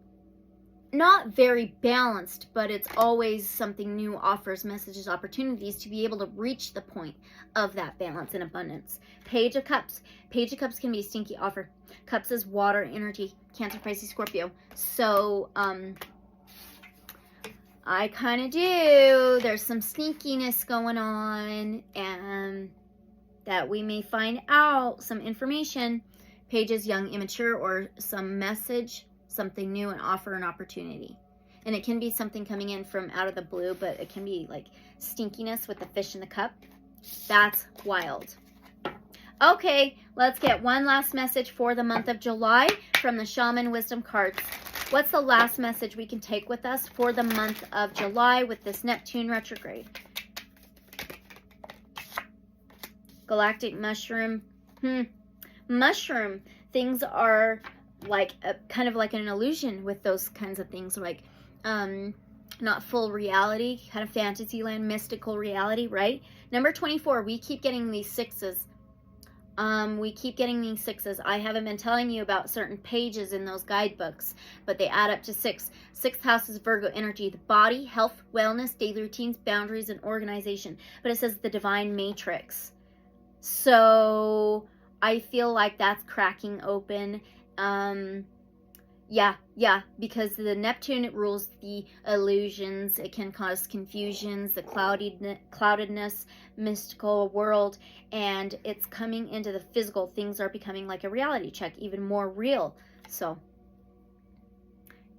not very balanced, but it's always something new, offers, messages, opportunities to be able to reach the point of that balance and abundance. Page of Cups. Page of Cups can be a stinky offer. Cups is water energy, Cancer, Pisces, Scorpio. So, I kind of do. There's some sneakiness going on, and that we may find out some information. Page is young, immature, or some message, something new, an offer, an opportunity. And it can be something coming in from out of the blue, but it can be like stinkiness with the fish in the cup. That's wild. Okay, let's get one last message for the month of July from the Shaman Wisdom cards. What's the last message we can take with us for the month of July with this Neptune retrograde? Galactic mushroom. Mushroom. Things are like kind of like an illusion with those kinds of things, like not full reality, kind of fantasy land, mystical reality, right? Number 24, we keep getting these sixes. We keep getting these sixes. I haven't been telling you about certain pages in those guidebooks, but they add up to 6. Sixth house is Virgo energy, the body, health, wellness, daily routines, boundaries, and organization. But it says the divine matrix. So I feel like that's cracking open. Yeah, because the Neptune rules the illusions. It can cause confusions, the cloudedness, mystical world, and it's coming into the physical. Things are becoming like a reality check, even more real. So,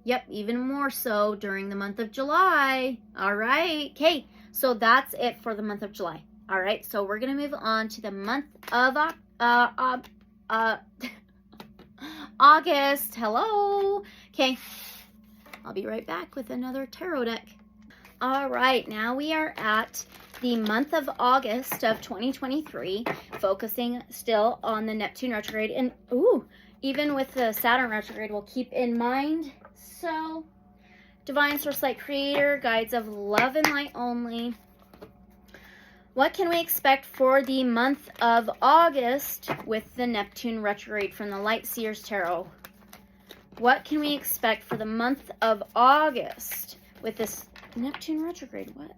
yep, even more so during the month of July. All right, okay, so that's it for the month of July. All right, so we're going to move on to the month of August. Hello. Okay, I'll be right back with another tarot deck. All right, now we are at the month of August of 2023, focusing still on the Neptune retrograde. And even with the Saturn retrograde, we'll keep in mind. So, Divine Source Light Creator, guides of love and light only. What can we expect for the month of August with the Neptune retrograde from the Lightseers Tarot? What can we expect for the month of August with this Neptune retrograde? What?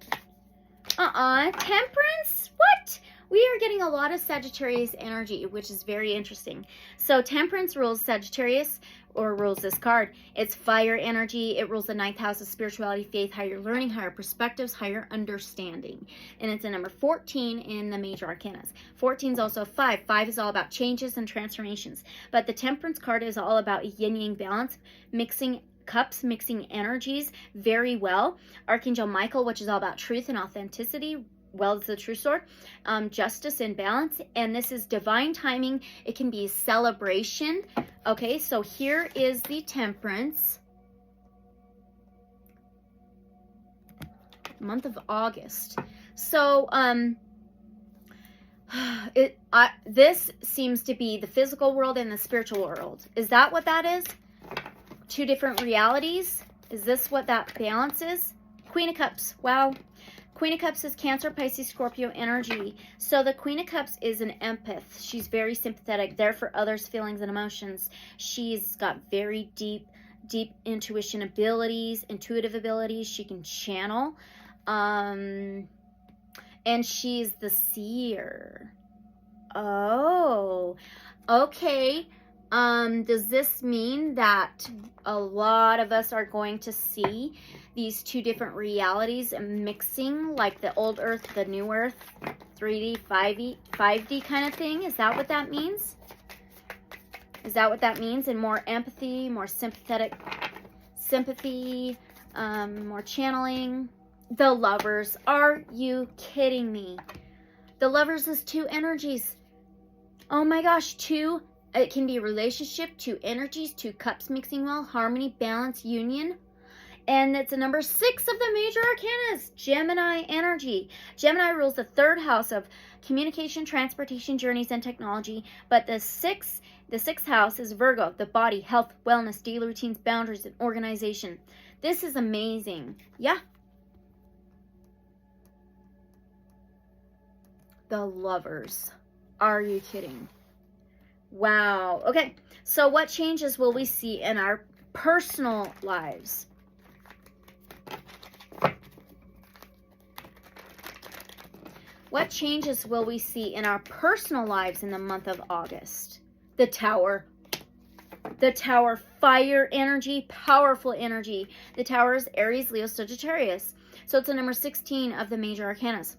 Temperance? What? We are getting a lot of Sagittarius energy, which is very interesting. So Temperance rules Sagittarius, or rules this card. It's fire energy. It rules the 9th house of spirituality, faith, higher learning, higher perspectives, higher understanding. And it's a number 14 in the major arcanas. 14 is also 5. 5 is all about changes and transformations. But the Temperance card is all about yin-yang balance, mixing cups, mixing energies very well. Archangel Michael, which is all about truth and authenticity, well as the true sword, justice and balance. And this is divine timing. It can be celebration. Okay, so here is the Temperance. Month of August. So, this seems to be the physical world and the spiritual world. Is that what that is? Two different realities? Is this what that balance is? Queen of Cups. Wow. Queen of Cups is Cancer, Pisces, Scorpio energy. So the Queen of Cups is an empath. She's very sympathetic, there for others' feelings and emotions. She's got very deep intuition abilities, intuitive abilities. She can channel. And she's the seer. Oh, okay. Does this mean that a lot of us are going to see these two different realities mixing, like the old Earth, the new Earth, 3D, 5D kind of thing? Is that what that means? Is that what that means? And more empathy, more sympathetic sympathy, more channeling. The Lovers. Are you kidding me? The Lovers is 2 energies. Oh my gosh, 2 It can be relationship, 2 energies, 2 cups mixing well, harmony, balance, union. And it's a number 6 of the major arcanas, Gemini energy. Gemini rules the 3rd house of communication, transportation, journeys, and technology. But the sixth house is Virgo, the body, health, wellness, daily routines, boundaries, and organization. This is amazing. Yeah. The Lovers. Are you kidding? Wow. Okay. So what changes will we see in our personal lives? What changes will we see in our personal lives in the month of August? The Tower. The Tower, fire energy, powerful energy. The Tower is Aries, Leo, Sagittarius. So it's a number 16 of the major arcanas.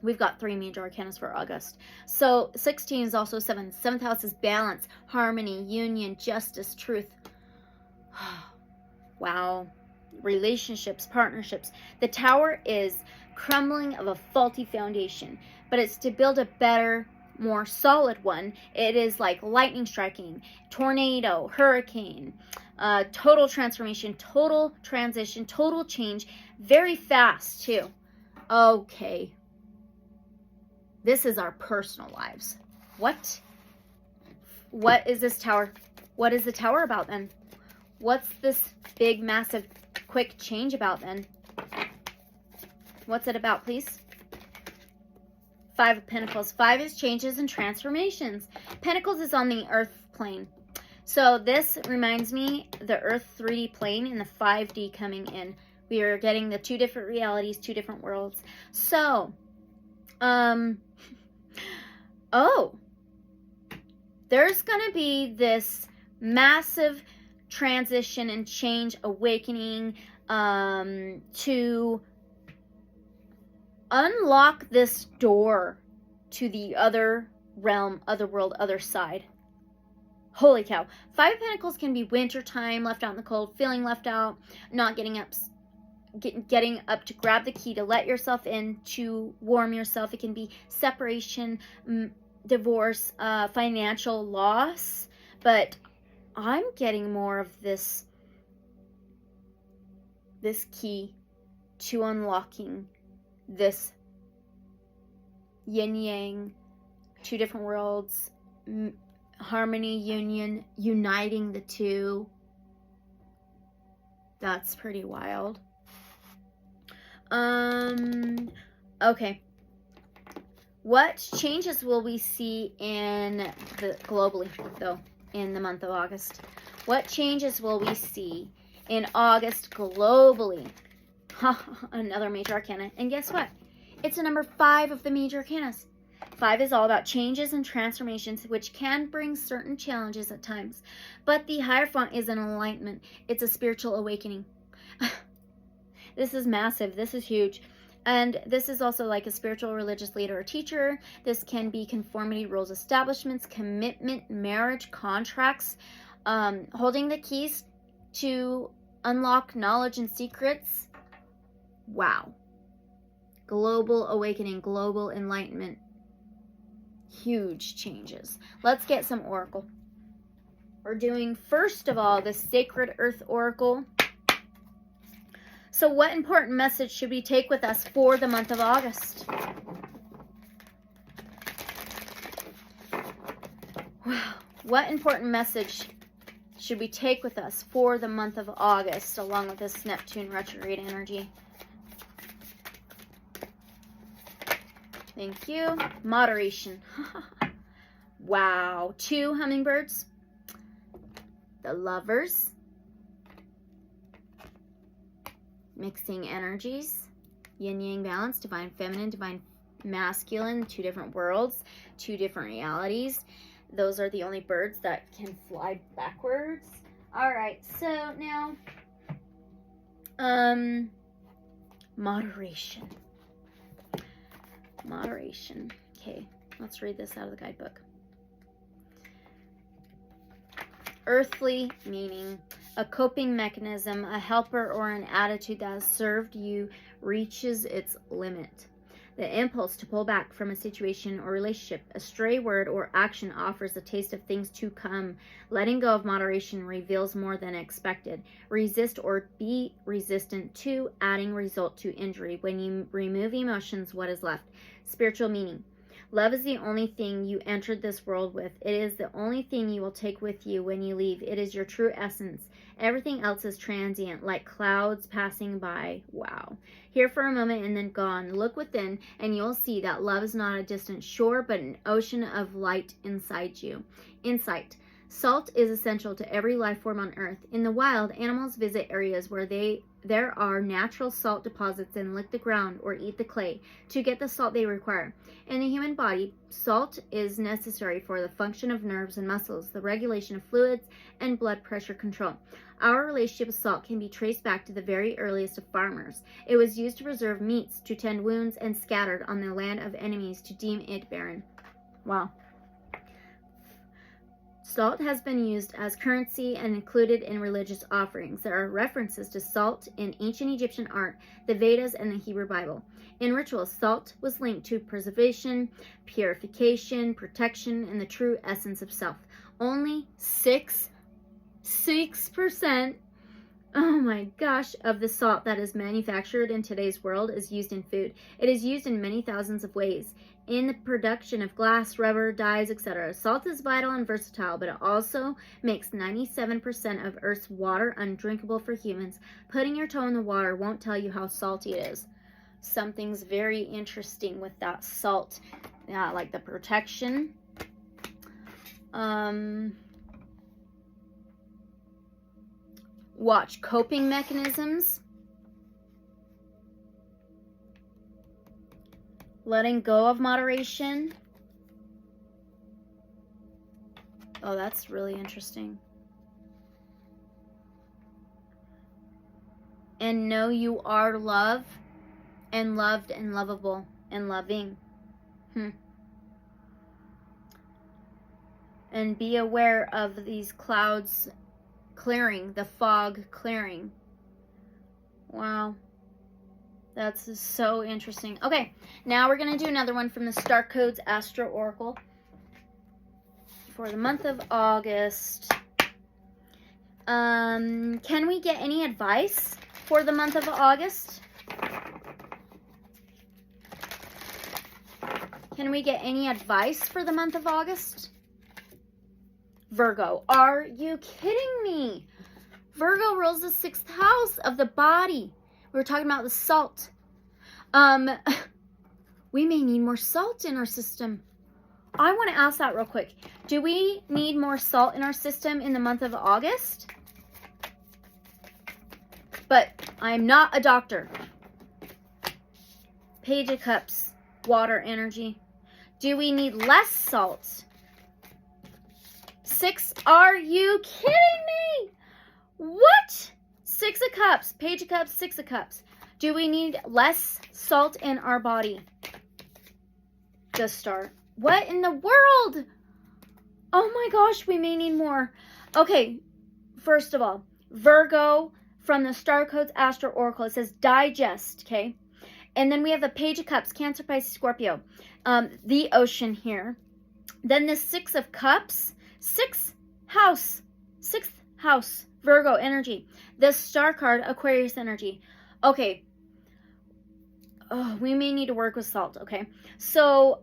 We've got 3 major arcanas for August. So 16 is also 7. 7th house is balance, harmony, union, justice, truth. Wow. Relationships, partnerships. The Tower is crumbling of a faulty foundation, but it's to build a better, more solid one. It is like lightning striking, tornado, hurricane, total transformation, total transition, total change, very fast too. Okay. This is our personal lives. What is this Tower? What is the Tower about then? What's this big, massive, quick change about then? What's it about, please? 5 of Pentacles. 5 is changes and transformations. Pentacles is on the earth plane. So this reminds me, the earth 3D plane and the 5D coming in. We are getting the 2 different realities, 2 different worlds. So, oh, there's going to be this massive transition and change, awakening to unlock this door to the other realm, other world, other side. Holy cow. 5 of Pentacles can be wintertime, left out in the cold, feeling left out, not getting up to grab the key to let yourself in, to warm yourself. It can be separation, divorce, financial loss. But I'm getting more of this key to unlocking this yin-yang, 2 different worlds, harmony, union, uniting the 2. That's pretty wild. Okay. What changes will we see globally, though, in the month of August? What changes will we see in August globally? Another major arcana. And guess what? It's a number 5 of the major arcanas. 5 is all about changes and transformations, which can bring certain challenges at times. But the Hierophant is an alignment. It's a spiritual awakening. This is massive. This is huge. And this is also like a spiritual religious leader or teacher. This can be conformity, rules, establishments, commitment, marriage, contracts, holding the keys to unlock knowledge and secrets. Wow. Global awakening, global enlightenment. Huge changes. Let's get some oracle. We're doing, first of all, the Sacred Earth Oracle. So what important message should we take with us for the month of August? Wow. What important message should we take with us for the month of August, along with this Neptune retrograde energy? Thank you. Moderation. Wow. 2 hummingbirds. The Lovers. Mixing energies. Yin-yang balance. Divine feminine, divine masculine. 2 different worlds. 2 different realities. Those are the only birds that can fly backwards. Alright, so now, moderation. Moderation. Okay, let's read this out of the guidebook. Earthly meaning, a coping mechanism, a helper, or an attitude that has served you reaches its limit. The impulse to pull back from a situation or relationship, a stray word or action offers a taste of things to come. Letting go of moderation reveals more than expected. Resist or be resistant to adding result to injury. When you remove emotions, what is left? Spiritual meaning. Love is the only thing you entered this world with. It is the only thing you will take with you when you leave. It is your true essence. Everything else is transient, like clouds passing by. Wow. Here for a moment and then gone. Look within and you'll see that love is not a distant shore, but an ocean of light inside you. Insight. Salt is essential to every life form on Earth. In the wild, animals visit areas where there are natural salt deposits and lick the ground or eat the clay to get the salt they require. In the human body, salt is necessary for the function of nerves and muscles, the regulation of fluids, and blood pressure control. Our relationship with salt can be traced back to the very earliest of farmers. It was used to preserve meats, to tend wounds, and scattered on the land of enemies to deem it barren. Wow. Salt has been used as currency and included in religious offerings. There are references to salt in ancient Egyptian art, the Vedas, and the Hebrew Bible. In rituals, salt was linked to preservation, purification, protection, and the true essence of self. Only 6%, oh my gosh, of the salt that is manufactured in today's world is used in food. It is used in many thousands of ways. In the production of glass, rubber, dyes, etc. Salt is vital and versatile, but it also makes 97% of Earth's water undrinkable for humans. Putting your toe in the water won't tell you how salty it is. Something's very interesting with that salt. Yeah, like the protection. Watch coping mechanisms. Letting go of moderation. Oh, that's really interesting. And know you are love and loved and lovable and loving. And be aware of these clouds clearing, the fog clearing. Wow. That's so interesting. Okay, now we're going to do another one from the Starcodes Astro Oracle for the month of August. Can we get any advice for the month of August? Can we get any advice for the month of August? Virgo, are you kidding me? Virgo rules the 6th house of the body. We were talking about the salt. We may need more salt in our system. I want to ask that real quick. Do we need more salt in our system in the month of August? But I'm not a doctor. Page of Cups, water energy. Do we need less salt? 6, are you kidding me? What? 6 of Cups, Page of Cups, 6 of Cups. Do we need less salt in our body? The Star. What in the world? Oh my gosh, we may need more. Okay, first of all, Virgo from the Starcodes Astro Oracle. It says digest, okay? And then we have the Page of Cups, Cancer, Pisces, Scorpio. The ocean here. Then the 6 of Cups, 6th house, Virgo energy. The Star card, Aquarius energy. Okay. Oh, we may need to work with salt, okay? So,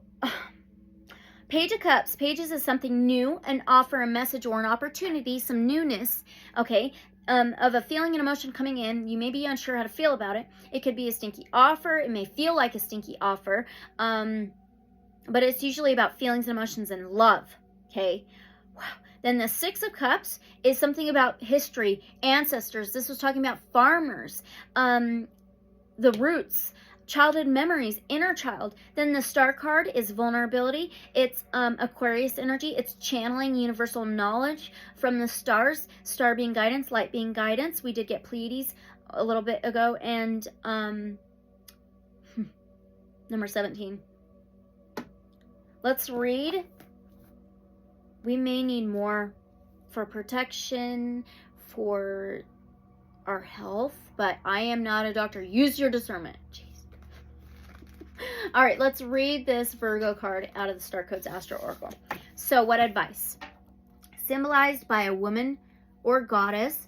Page of Cups. Pages is something new and offer a message or an opportunity, some newness, okay, of a feeling and emotion coming in. You may be unsure how to feel about it. It could be a stinky offer. It may feel like a stinky offer. But it's usually about feelings and emotions and love, okay? Wow. Then the 6 of Cups is something about history, ancestors. This was talking about farmers, the roots, childhood memories, inner child. Then the Star card is vulnerability. It's Aquarius energy. It's channeling universal knowledge from the stars. Star being guidance, light being guidance. We did get Pleiades a little bit ago. And number 17. Let's read. We may need more for protection, for our health, but I am not a doctor. Use your discernment. Jeez. All right, let's read this Virgo card out of the Starcodes Astro Oracle. So, what advice? Symbolized by a woman or goddess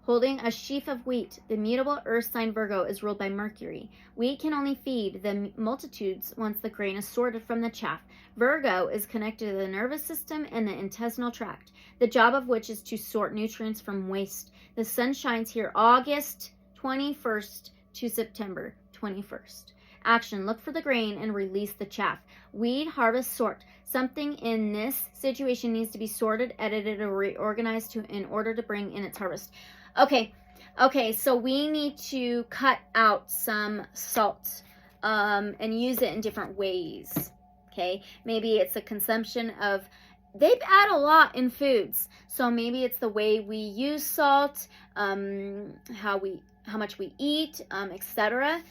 holding a sheaf of wheat, the mutable earth sign Virgo is ruled by Mercury. Wheat can only feed the multitudes once the grain is sorted from the chaff. Virgo is connected to the nervous system and the intestinal tract, the job of which is to sort nutrients from waste. The sun shines here August 21st to September 21st. Action: look for the grain and release the chaff. Weed, harvest, sort. Something in this situation needs to be sorted, edited, or reorganized in order to bring in its harvest. Okay, so we need to cut out some salt and use it in different ways. Okay, maybe it's a consumption of, they add a lot in foods, so maybe it's the way we use salt, how much we eat, etc.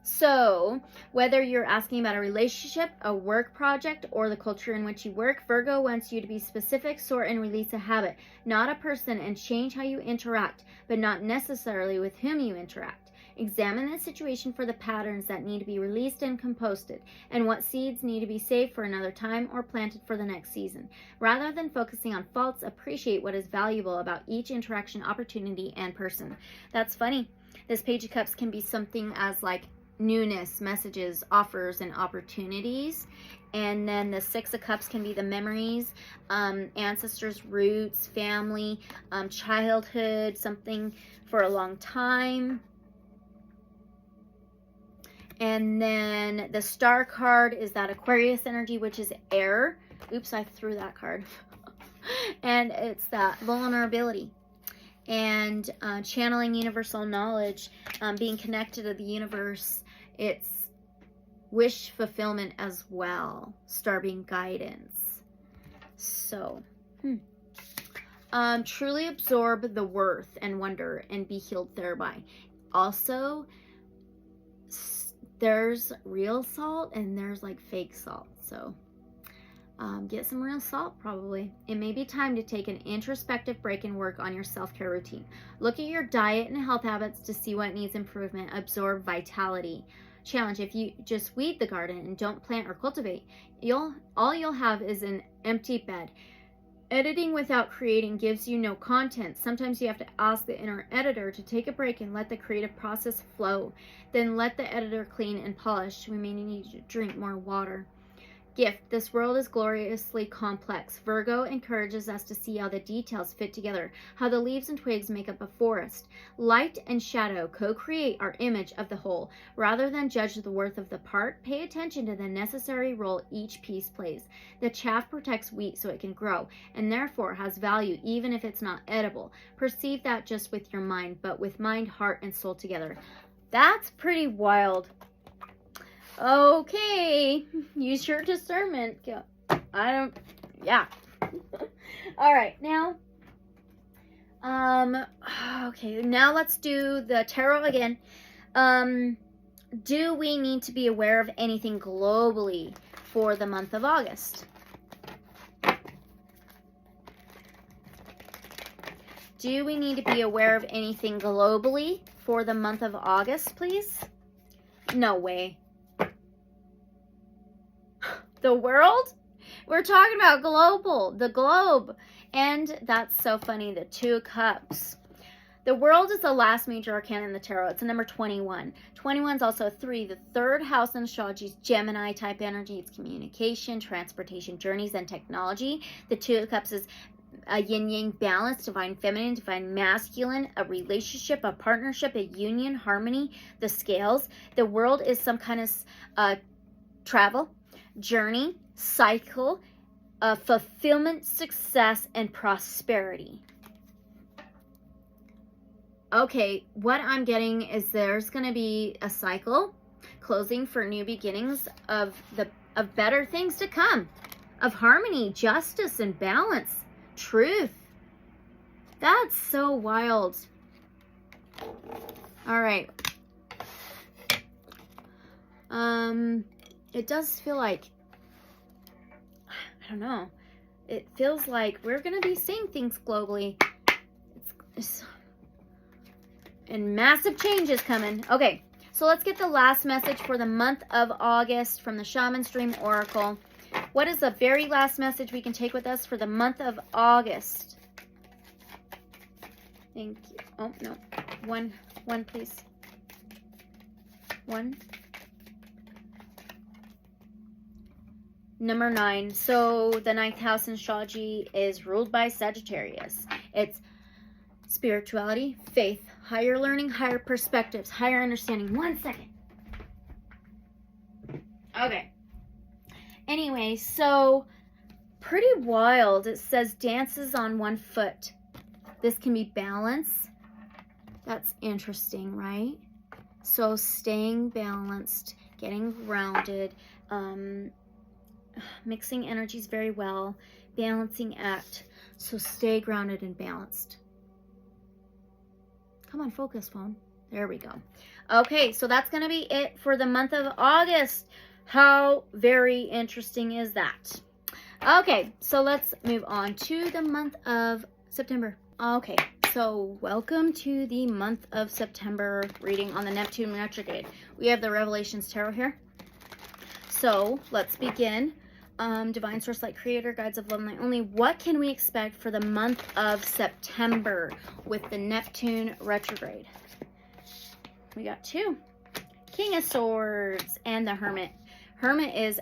So, whether you're asking about a relationship, a work project, or the culture in which you work, Virgo wants you to be specific, sort, and release a habit, not a person, and change how you interact, but not necessarily with whom you interact. Examine the situation for the patterns that need to be released and composted, and what seeds need to be saved for another time or planted for the next season. Rather than focusing on faults, appreciate what is valuable about each interaction, opportunity, and person. That's funny. This Page of Cups can be something as like newness, messages, offers, and opportunities. And then the Six of Cups can be the memories, ancestors, roots, family, childhood, something for a long time. And then the Star card is that Aquarius energy, which is air. Oops, I threw that card. And it's that vulnerability and channeling universal knowledge, being connected to the universe. It's wish fulfillment as well. Star being guidance. So, truly absorb the worth and wonder and be healed thereby. Also, there's real salt and there's like fake salt. So, get some real salt probably. It may be time to take an introspective break and work on your self-care routine. Look at your diet and health habits to see what needs improvement. Absorb vitality. Challenge: if you just weed the garden and don't plant or cultivate, all you'll have is an empty bed. Editing without creating gives you no content. Sometimes you have to ask the inner editor to take a break and let the creative process flow. Then let the editor clean and polish. We may need to drink more water. Gift: this world is gloriously complex. Virgo encourages us to see how the details fit together, how the leaves and twigs make up a forest. Light and shadow co-create our image of the whole. Rather than judge the worth of the part, pay attention to the necessary role each piece plays. The chaff protects wheat so it can grow, and therefore has value even if it's not edible. Perceive that just with your mind, but with mind, heart, and soul together. That's pretty wild. Okay, use your discernment. Yeah. All right, now, okay, now let's do the tarot again. Do we need to be aware of anything globally for the month of August? Do we need to be aware of anything globally for the month of August, please? No way. The world? We're talking about global, the globe. And that's so funny, the Two of Cups. The world is the last major arcana in the tarot. It's a number 21. 21 is also a 3. The third house in astrology is Gemini type energy. It's communication, transportation, journeys, and technology. The Two of Cups is a yin-yang balance, divine feminine, divine masculine, a relationship, a partnership, a union, harmony, the scales. The world is some kind of travel, journey, cycle, fulfillment, success, and prosperity. Okay, what I'm getting is there's going to be a cycle, closing for new beginnings of better things to come, of harmony, justice, and balance, truth. That's so wild. All right. It does feel like, I don't know, it feels like we're going to be seeing things globally. And massive changes coming. Okay, So let's get the last message for the month of August from the Shaman Dream Oracle. What is the very last message we can take with us for the month of August? Thank you. Oh, no. One, please. One. Number 9. So the 9th house in astrology is ruled by Sagittarius. It's spirituality, faith, higher learning, higher perspectives, higher understanding. 1 second. Okay. Anyway, so pretty wild. It says dances on 1 foot. This can be balance. That's interesting, right? So staying balanced, getting grounded, mixing energies very well, balancing act. So stay grounded and balanced. Come on, focus, phone. There we go. Okay, so that's going to be it for the month of August. How very interesting is that? Okay, so let's move on to the month of September. Okay, so welcome to the month of September reading on the Neptune Retrograde. We have the Revelations Tarot here. So let's begin. Divine Source Light Creator, Guides of Love and Light Only. What can we expect for the month of September with the Neptune Retrograde? We got 2. King of Swords and the Hermit. Hermit is,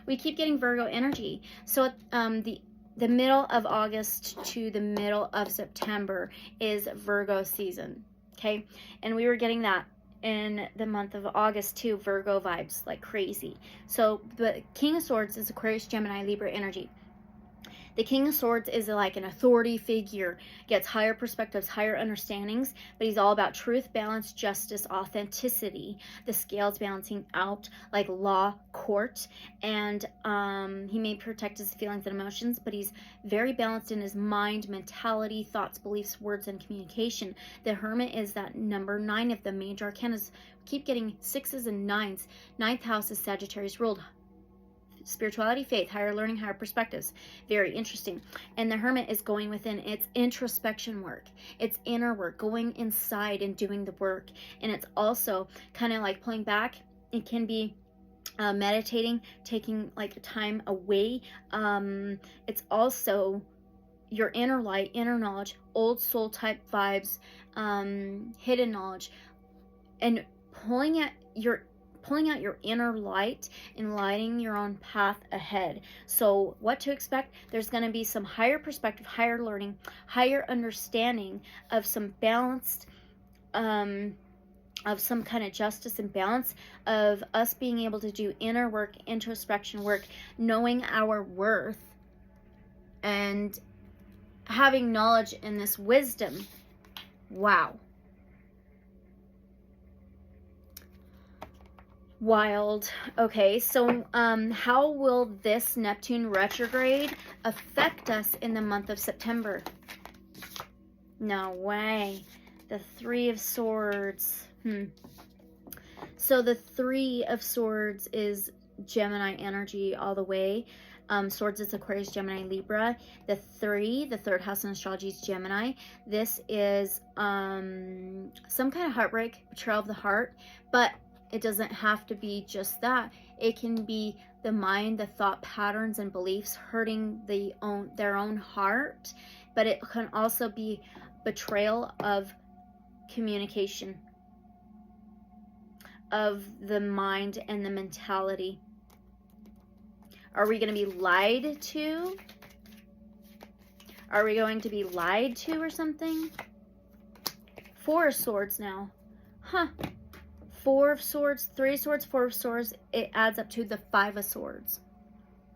we keep getting Virgo energy. So the middle of August to the middle of September is Virgo season. Okay. And we were getting that in the month of August too, Virgo vibes like crazy. So the King of Swords is Aquarius, Gemini, Libra energy. The King of Swords is like an authority figure, gets higher perspectives, higher understandings, but he's all about truth, balance, justice, authenticity. The scales balancing out like law, court, and he may protect his feelings and emotions, but he's very balanced in his mind, mentality, thoughts, beliefs, words, and communication. The Hermit is that number 9 of the major arcanas. Keep getting 6s and 9s. 9th house is Sagittarius ruled. Spirituality, faith, higher learning, higher perspectives. Very interesting. And the Hermit is going within. It's introspection work. It's inner work, going inside and doing the work. And it's also kind of like pulling back. It can be meditating, taking like time away. It's also your inner light, inner knowledge, old soul type vibes, hidden knowledge, and pulling out your inner light and lighting your own path ahead. So what to expect? There's going to be some higher perspective, higher learning, higher understanding of some balanced, of some kind of justice and balance, of us being able to do inner work, introspection work, knowing our worth, and having knowledge in this wisdom. Wow. Wild. Okay, so how will this Neptune retrograde affect us in the month of September? No way. The 3 of Swords. So the 3 of Swords is Gemini energy all the way. Swords is Aquarius, Gemini, Libra. The 3, the 3rd house in astrology, is Gemini. This is some kind of heartbreak, betrayal of the heart, but it doesn't have to be just that. It can be the mind, the thought patterns and beliefs hurting their own heart, but it can also be betrayal of communication, of the mind and the mentality. Are we going to be lied to? Are we going to be lied to or something? 4 of Swords now. Huh. 4 of Swords, 3 of Swords, 4 of Swords, it adds up to the 5 of Swords.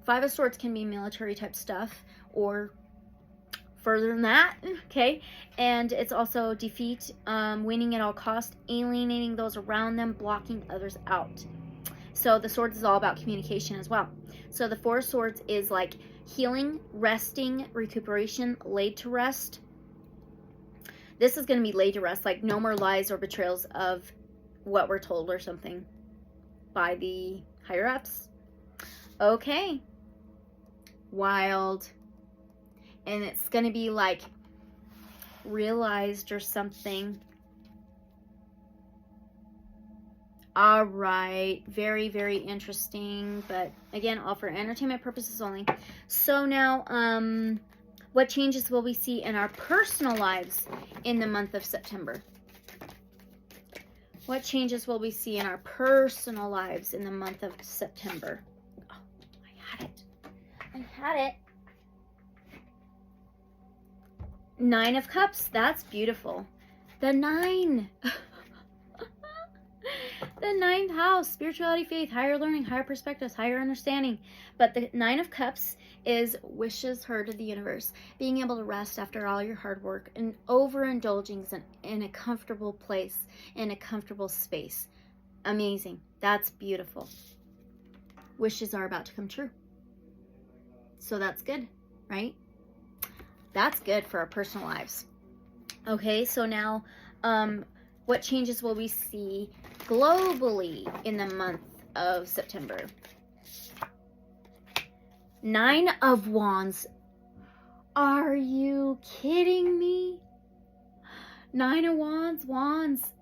5 of Swords can be military type stuff or further than that, okay? And it's also defeat, winning at all costs, alienating those around them, blocking others out. So the Swords is all about communication as well. So the 4 of Swords is like healing, resting, recuperation, laid to rest. This is going to be laid to rest, like no more lies or betrayals of what we're told or something by the higher ups. Okay. Wild. And it's going to be like realized or something. All right, very, very interesting, but again, all for entertainment purposes only. So now, what changes will we see in our personal lives in the month of September? What changes will we see in our personal lives in the month of September? Oh, I had it. I had it. 9 of Cups. That's beautiful. The 9. The 9th house, spirituality, faith, higher learning, higher perspectives, higher understanding. But the 9 of Cups is wishes heard of the universe, being able to rest after all your hard work and overindulging in a comfortable place, in a comfortable space. Amazing. That's beautiful. Wishes are about to come true. So that's good, right? That's good for our personal lives. Okay, so now, what changes will we see globally in the month of September? 9 of Wands. Are you kidding me? 9 of Wands.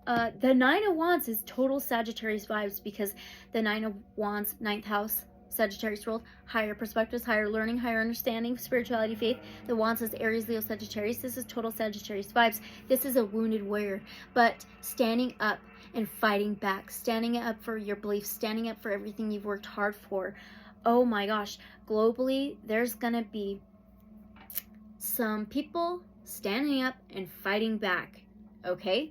The 9 of Wands is total Sagittarius vibes, because the 9 of Wands, 9th house, Sagittarius ruled, higher perspectives, higher learning, higher understanding, spirituality, faith. The Wands is Aries, Leo, Sagittarius. This is total Sagittarius vibes. This is a wounded warrior, but standing up and fighting back, standing up for your beliefs, standing up for everything you've worked hard for. Oh my gosh, globally, there's gonna be some people standing up and fighting back, okay?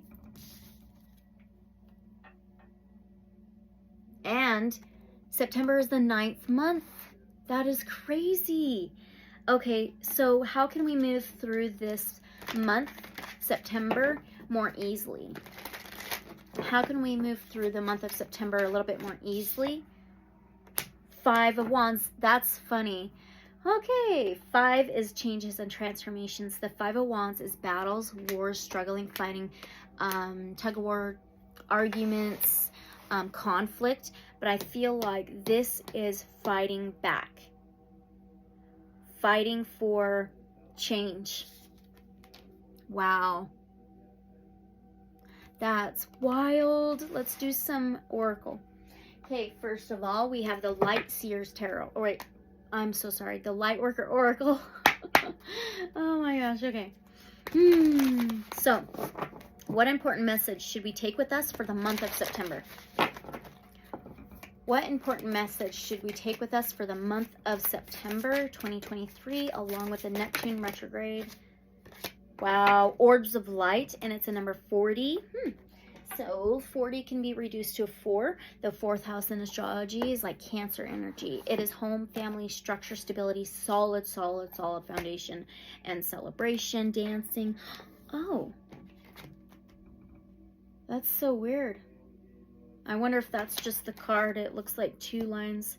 And September is the 9th month. That is crazy. Okay, so how can we move through this month, September, more easily? How can we move through the month of September a little bit more easily? 5 of Wands. That's funny. Okay, 5 is changes and transformations. The 5 of Wands is battles, wars, struggling, fighting, tug of war, arguments, conflict. But I feel like this is fighting back. Fighting for change. Wow. That's wild. Let's do some oracle. Okay, first of all, we have the Lightseers Tarot. Oh, wait. I'm so sorry. The Lightworker Oracle. Oh my gosh. Okay. So, what important message should we take with us for the month of September? What important message should we take with us for the month of September 2023, along with the Neptune Retrograde? Wow, orbs of light, and it's a number 40. So 40 can be reduced to a 4. The 4th house in astrology is like Cancer energy. It is home, family, structure, stability, solid foundation, and celebration, dancing. Oh, that's so weird. I wonder if that's just the card. It looks like 2 lines.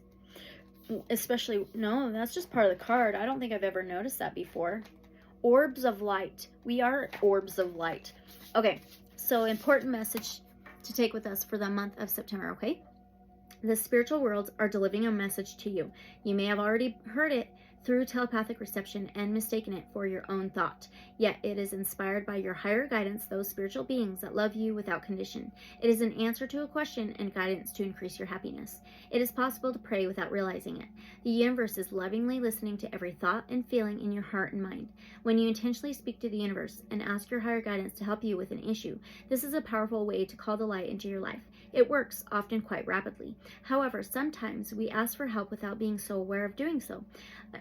Especially, no, that's just part of the card. I don't think I've ever noticed that before. Orbs of light. We are orbs of light. Okay, so important message to take with us for the month of September, okay? The spiritual worlds are delivering a message to you. You may have already heard it through telepathic reception and mistaken it for your own thought. Yet it is inspired by your higher guidance, those spiritual beings that love you without condition. It is an answer to a question and guidance to increase your happiness. It is possible to pray without realizing it. The universe is lovingly listening to every thought and feeling in your heart and mind. When you intentionally speak to the universe and ask your higher guidance to help you with an issue, this is a powerful way to call the light into your life. It works, often quite rapidly. However, sometimes we ask for help without being so aware of doing so.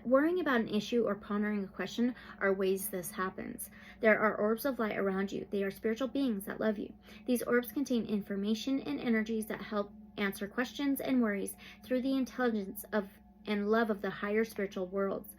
Worrying about an issue or pondering a question are ways this happens. There are orbs of light around you. They are spiritual beings that love you. These orbs contain information and energies that help answer questions and worries through the intelligence of and love of the higher spiritual worlds.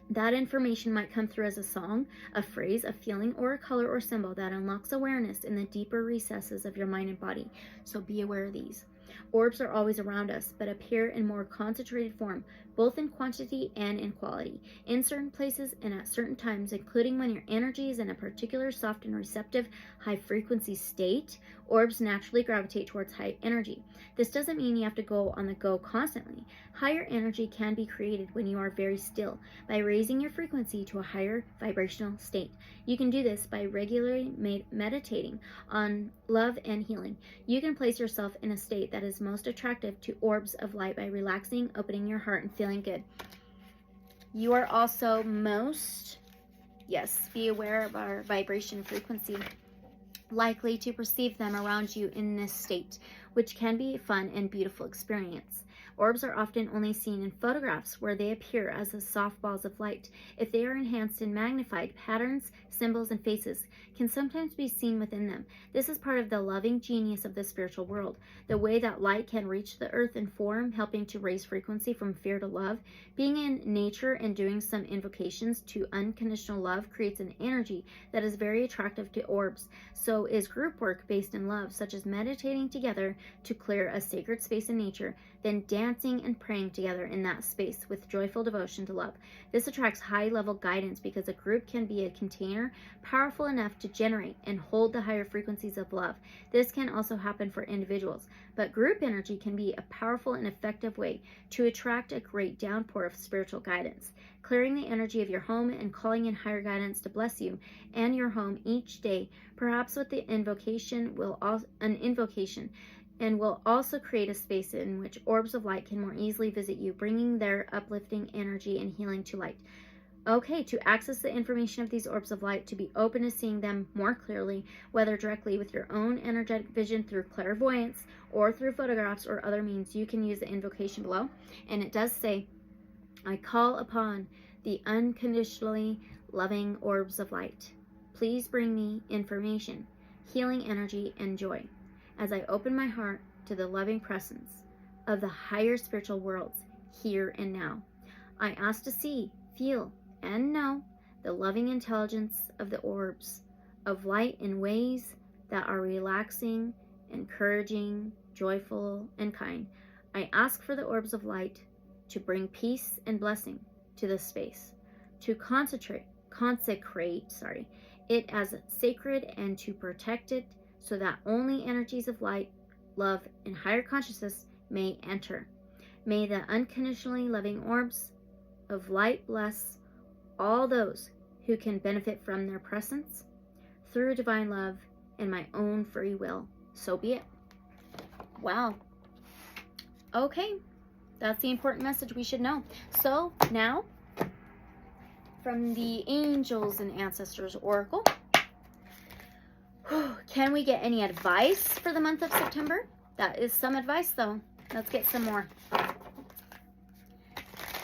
That information might come through as a song, a phrase, a feeling, or a color or symbol that unlocks awareness in the deeper recesses of your mind and body. So be aware of these. Orbs are always around us, but appear in more concentrated form, both in quantity and in quality, in certain places and at certain times, including when your energy is in a particular soft and receptive high-frequency state, Orbs naturally gravitate towards high energy. This doesn't mean you have to go on the go constantly. Higher energy can be created when you are very still, by raising your frequency to a higher vibrational state. You can do this by regularly meditating on love and healing. You can place yourself in a state that is most attractive to orbs of light by relaxing, opening your heart, and feeling good. You are also be aware of our vibration frequency, likely to perceive them around you in this state, which can be a fun and beautiful experience. Orbs are often only seen in photographs where they appear as soft balls of light. If they are enhanced and magnified, patterns, symbols, and faces can sometimes be seen within them. This is part of the loving genius of the spiritual world, the way that light can reach the earth in form, helping to raise frequency from fear to love. Being in nature and doing some invocations to unconditional love creates an energy that is very attractive to orbs. So is group work based in love, such as meditating together to clear a sacred space in nature, then dancing and praying together in that space with joyful devotion to love. This attracts high-level guidance because a group can be a container powerful enough to generate and hold the higher frequencies of love. This can also happen for individuals, but group energy can be a powerful and effective way to attract a great downpour of spiritual guidance. Clearing the energy of your home and calling in higher guidance to bless you and your home each day, perhaps with the invocation will also create a space in which orbs of light can more easily visit you, bringing their uplifting energy and healing to light. Okay, to access the information of these orbs of light, to be open to seeing them more clearly, whether directly with your own energetic vision through clairvoyance or through photographs or other means, you can use the invocation below. And it does say, I call upon the unconditionally loving orbs of light. Please bring me information, healing energy, and joy as I open my heart to the loving presence of the higher spiritual worlds here and now. I ask to see, feel, and know the loving intelligence of the orbs of light in ways that are relaxing, encouraging, joyful, and kind. I ask for the orbs of light to bring peace and blessing to this space, to consecrate it as sacred, and to protect it so that only energies of light, love, and higher consciousness may enter. May the unconditionally loving orbs of light bless all those who can benefit from their presence through divine love and my own free will. So be it. Wow. Okay. That's the important message we should know. So now, from the Angels and Ancestors Oracle, can we get any advice for the month of September? That is some advice, though. Let's get some more.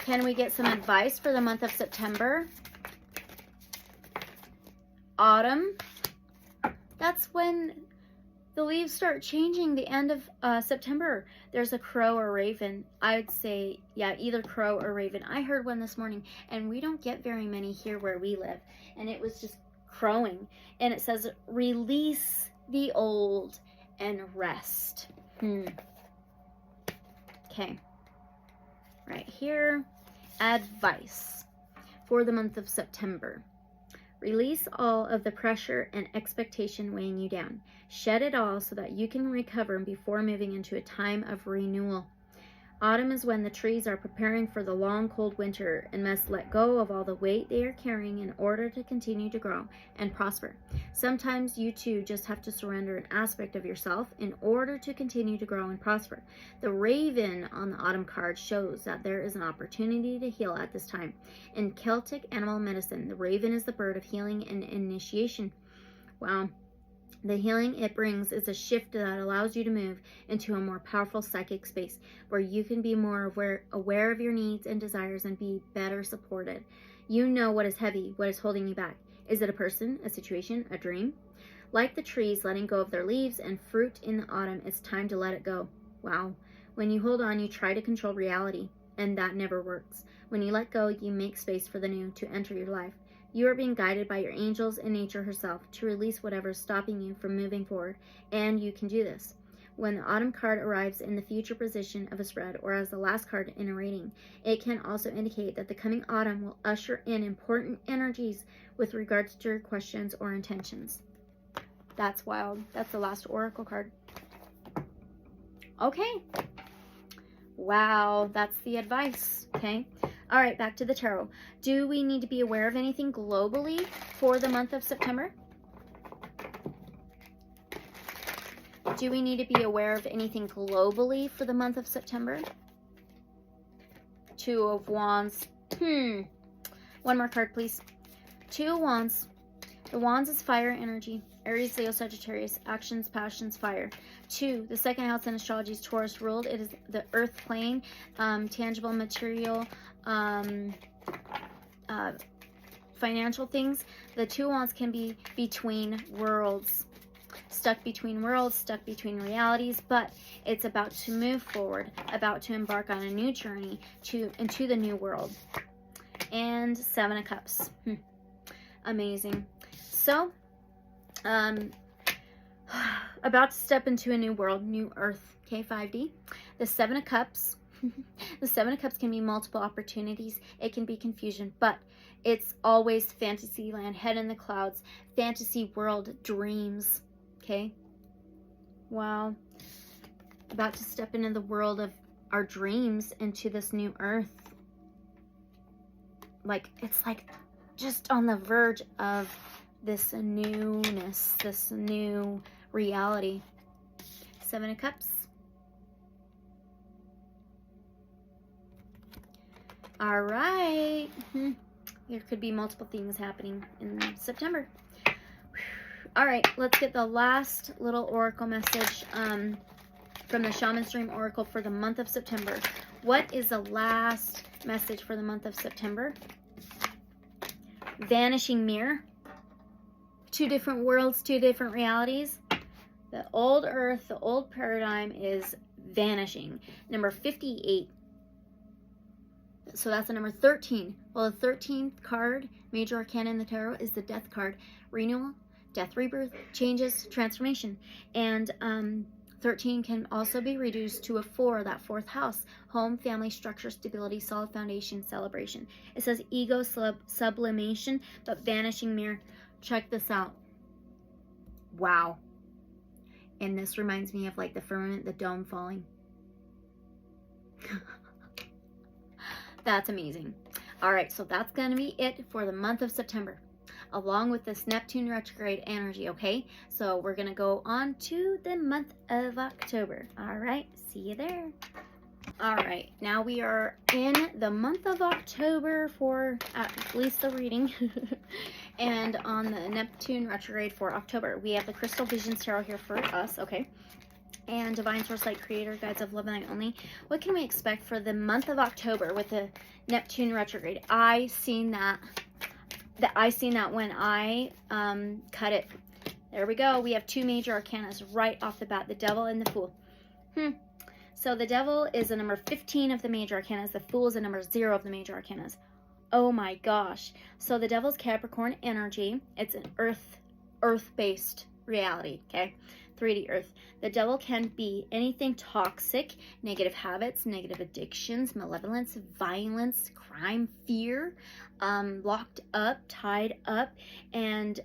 Can we get some advice for the month of September? Autumn. That's when the leaves start changing, the end of September. There's a crow or raven. I would say, yeah, either crow or raven. I heard one this morning, and we don't get very many here where we live. And it was just crowing. And it says, release the old and rest. Okay. Right here. Advice for the month of September. Release all of the pressure and expectation weighing you down. Shed it all so that you can recover before moving into a time of renewal. Autumn is when the trees are preparing for the long, cold winter and must let go of all the weight they are carrying in order to continue to grow and prosper. Sometimes you too just have to surrender an aspect of yourself in order to continue to grow and prosper. The raven on the autumn card shows that there is an opportunity to heal at this time. In Celtic animal medicine, the raven is the bird of healing and initiation. Wow. The healing it brings is a shift that allows you to move into a more powerful psychic space where you can be more aware of your needs and desires and be better supported. You know what is heavy, what is holding you back. Is it a person, a situation, a dream? Like the trees letting go of their leaves and fruit in the autumn, it's time to let it go. Wow. When you hold on, you try to control reality, and that never works. When you let go, you make space for the new to enter your life. You are being guided by your angels and nature herself to release whatever is stopping you from moving forward, and you can do this. When the autumn card arrives in the future position of a spread or as the last card in a reading, it can also indicate that the coming autumn will usher in important energies with regards to your questions or intentions. That's wild. That's the last oracle card. Okay. Wow, that's the advice. Okay. All right, back to the tarot. Do we need to be aware of anything globally for the month of September? Do we need to be aware of anything globally for the month of September? Two of Wands. One more card, please. Two of Wands. The Wands is fire energy. Aries, Leo, Sagittarius. Actions, passions, fire. 2, the second house in astrology is Taurus ruled. It is the earth plane, tangible, material, financial things. The 2 Wands can be between worlds. Stuck between worlds, stuck between realities, but it's about to move forward, about to embark on a new journey into the new world. And 7 of Cups. Amazing. So, about to step into a new world, new earth. Okay, 5D. The 7 of Cups. The 7 of Cups can be multiple opportunities. It can be confusion, but it's always fantasy land, head in the clouds, fantasy world, dreams. Okay. Wow. About to step into the world of our dreams, into this new earth. Like, it's like just on the verge of this newness, this new reality. 7 of Cups. All right. There could be multiple things happening in September. All right, let's get the last little oracle message from the Shaman Stream Oracle for the month of September. What is the last message for the month of September? Vanishing mirror. 2 different worlds, 2 different realities. The old earth, the old paradigm is vanishing. Number 58. So that's the number 13. Well, the 13th card, major arcana in the tarot, is the death card. Renewal, death, rebirth, changes, transformation. And 13 can also be reduced to a 4, that 4th house. Home, family, structure, stability, solid foundation, celebration. It says ego, sublimation, but vanishing mirror. Check this out. Wow. And this reminds me of like the firmament, the dome falling. That's amazing. All right, so that's going to be it for the month of September, along with this Neptune retrograde energy, okay? So we're going to go on to the month of October. All right, see you there. All right, now we are in the month of October for at least the reading. And on the Neptune retrograde for October, we have the Crystal Visions Tarot here for us, okay? And Divine Source Light Creator Guides of Love and Light Only. What can we expect for the month of October with the Neptune retrograde? I seen that when I cut it. There we go. We have 2 major arcanas right off the bat, the Devil and the Fool. So the Devil is the number 15 of the major arcanas. The Fool is the number 0 of the major arcanas. Oh my gosh. So the Devil's Capricorn energy. It's an earth-based reality, okay? 3D earth. The Devil can be anything toxic, negative habits, negative addictions, malevolence, violence, crime, fear, locked up, tied up, and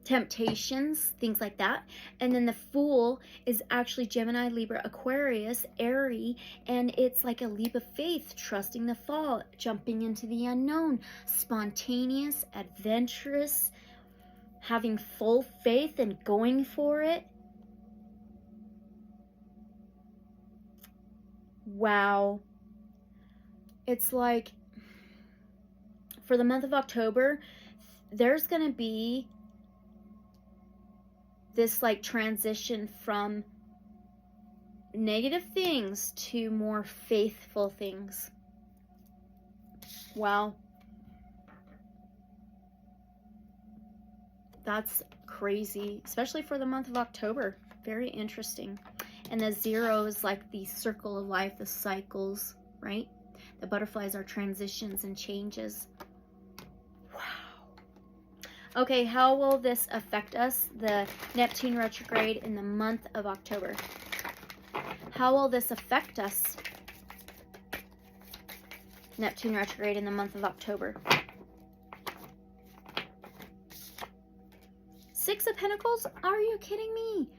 temptations, things like that. And then the Fool is actually Gemini, Libra, Aquarius, Aries, and it's like a leap of faith, trusting the fall, jumping into the unknown, spontaneous, adventurous, having full faith and going for it. Wow. It's like for the month of October, there's going to be this like transition from negative things to more faithful things. Wow. That's crazy, especially for the month of October. Very interesting. And the 0 is like the circle of life, the cycles, right? The butterflies are transitions and changes. Wow. Okay, how will this affect us, the Neptune retrograde in the month of October? How will this affect us, Neptune retrograde in the month of October? Six of Pentacles? Are you kidding me?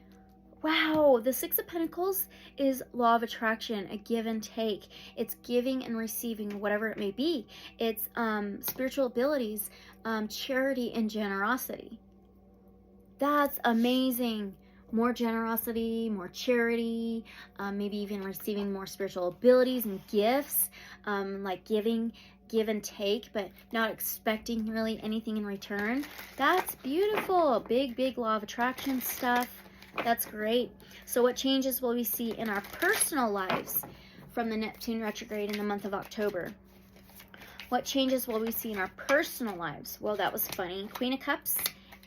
Wow, the Six of Pentacles is law of attraction, a give and take. It's giving and receiving, whatever it may be. It's spiritual abilities, charity, and generosity. That's amazing. More generosity, more charity, maybe even receiving more spiritual abilities and gifts, like give and take, but not expecting really anything in return. That's beautiful. Big law of attraction stuff. That's great. So what changes will we see in our personal lives from the Neptune retrograde in the month of October? What changes will we see in our personal lives? Well, that was funny. Queen of Cups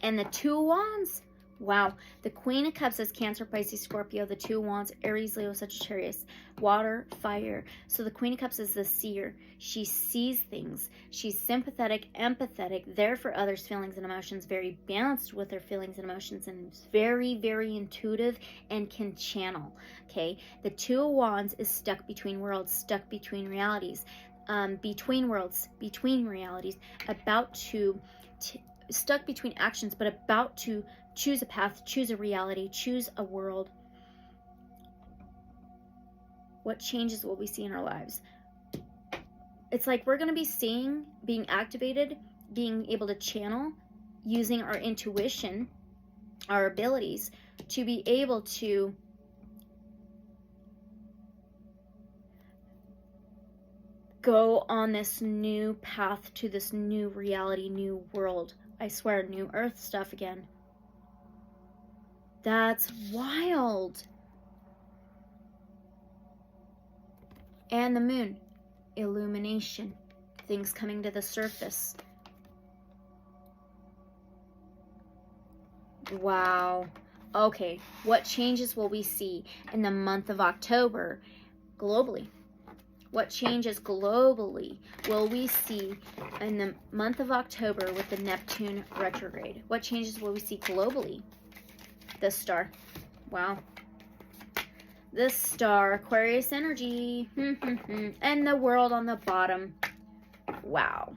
and the Two of Wands. Wow. The Queen of Cups is Cancer, Pisces, Scorpio. The Two of Wands, Aries, Leo, Sagittarius. Water, fire. So the Queen of Cups is the seer. She sees things. She's sympathetic, empathetic, there for others' feelings and emotions, very balanced with their feelings and emotions, and very, very intuitive and can channel. Okay. The Two of Wands is stuck between worlds, stuck between realities, between worlds, between realities, about to stuck between actions, but about to choose a path, choose a reality, choose a world. What changes will we see in our lives? It's like we're going to be seeing, being activated, being able to channel, using our intuition, our abilities to be able to go on this new path to this new reality, new world. I swear, new earth stuff again. That's wild. And the moon, illumination, things coming to the surface. Wow. Okay, what changes will we see in the month of October globally? What changes globally will we see in the month of October with the Neptune retrograde? What changes will we see globally? The star. Wow. The star, Aquarius energy. And the world on the bottom. Wow.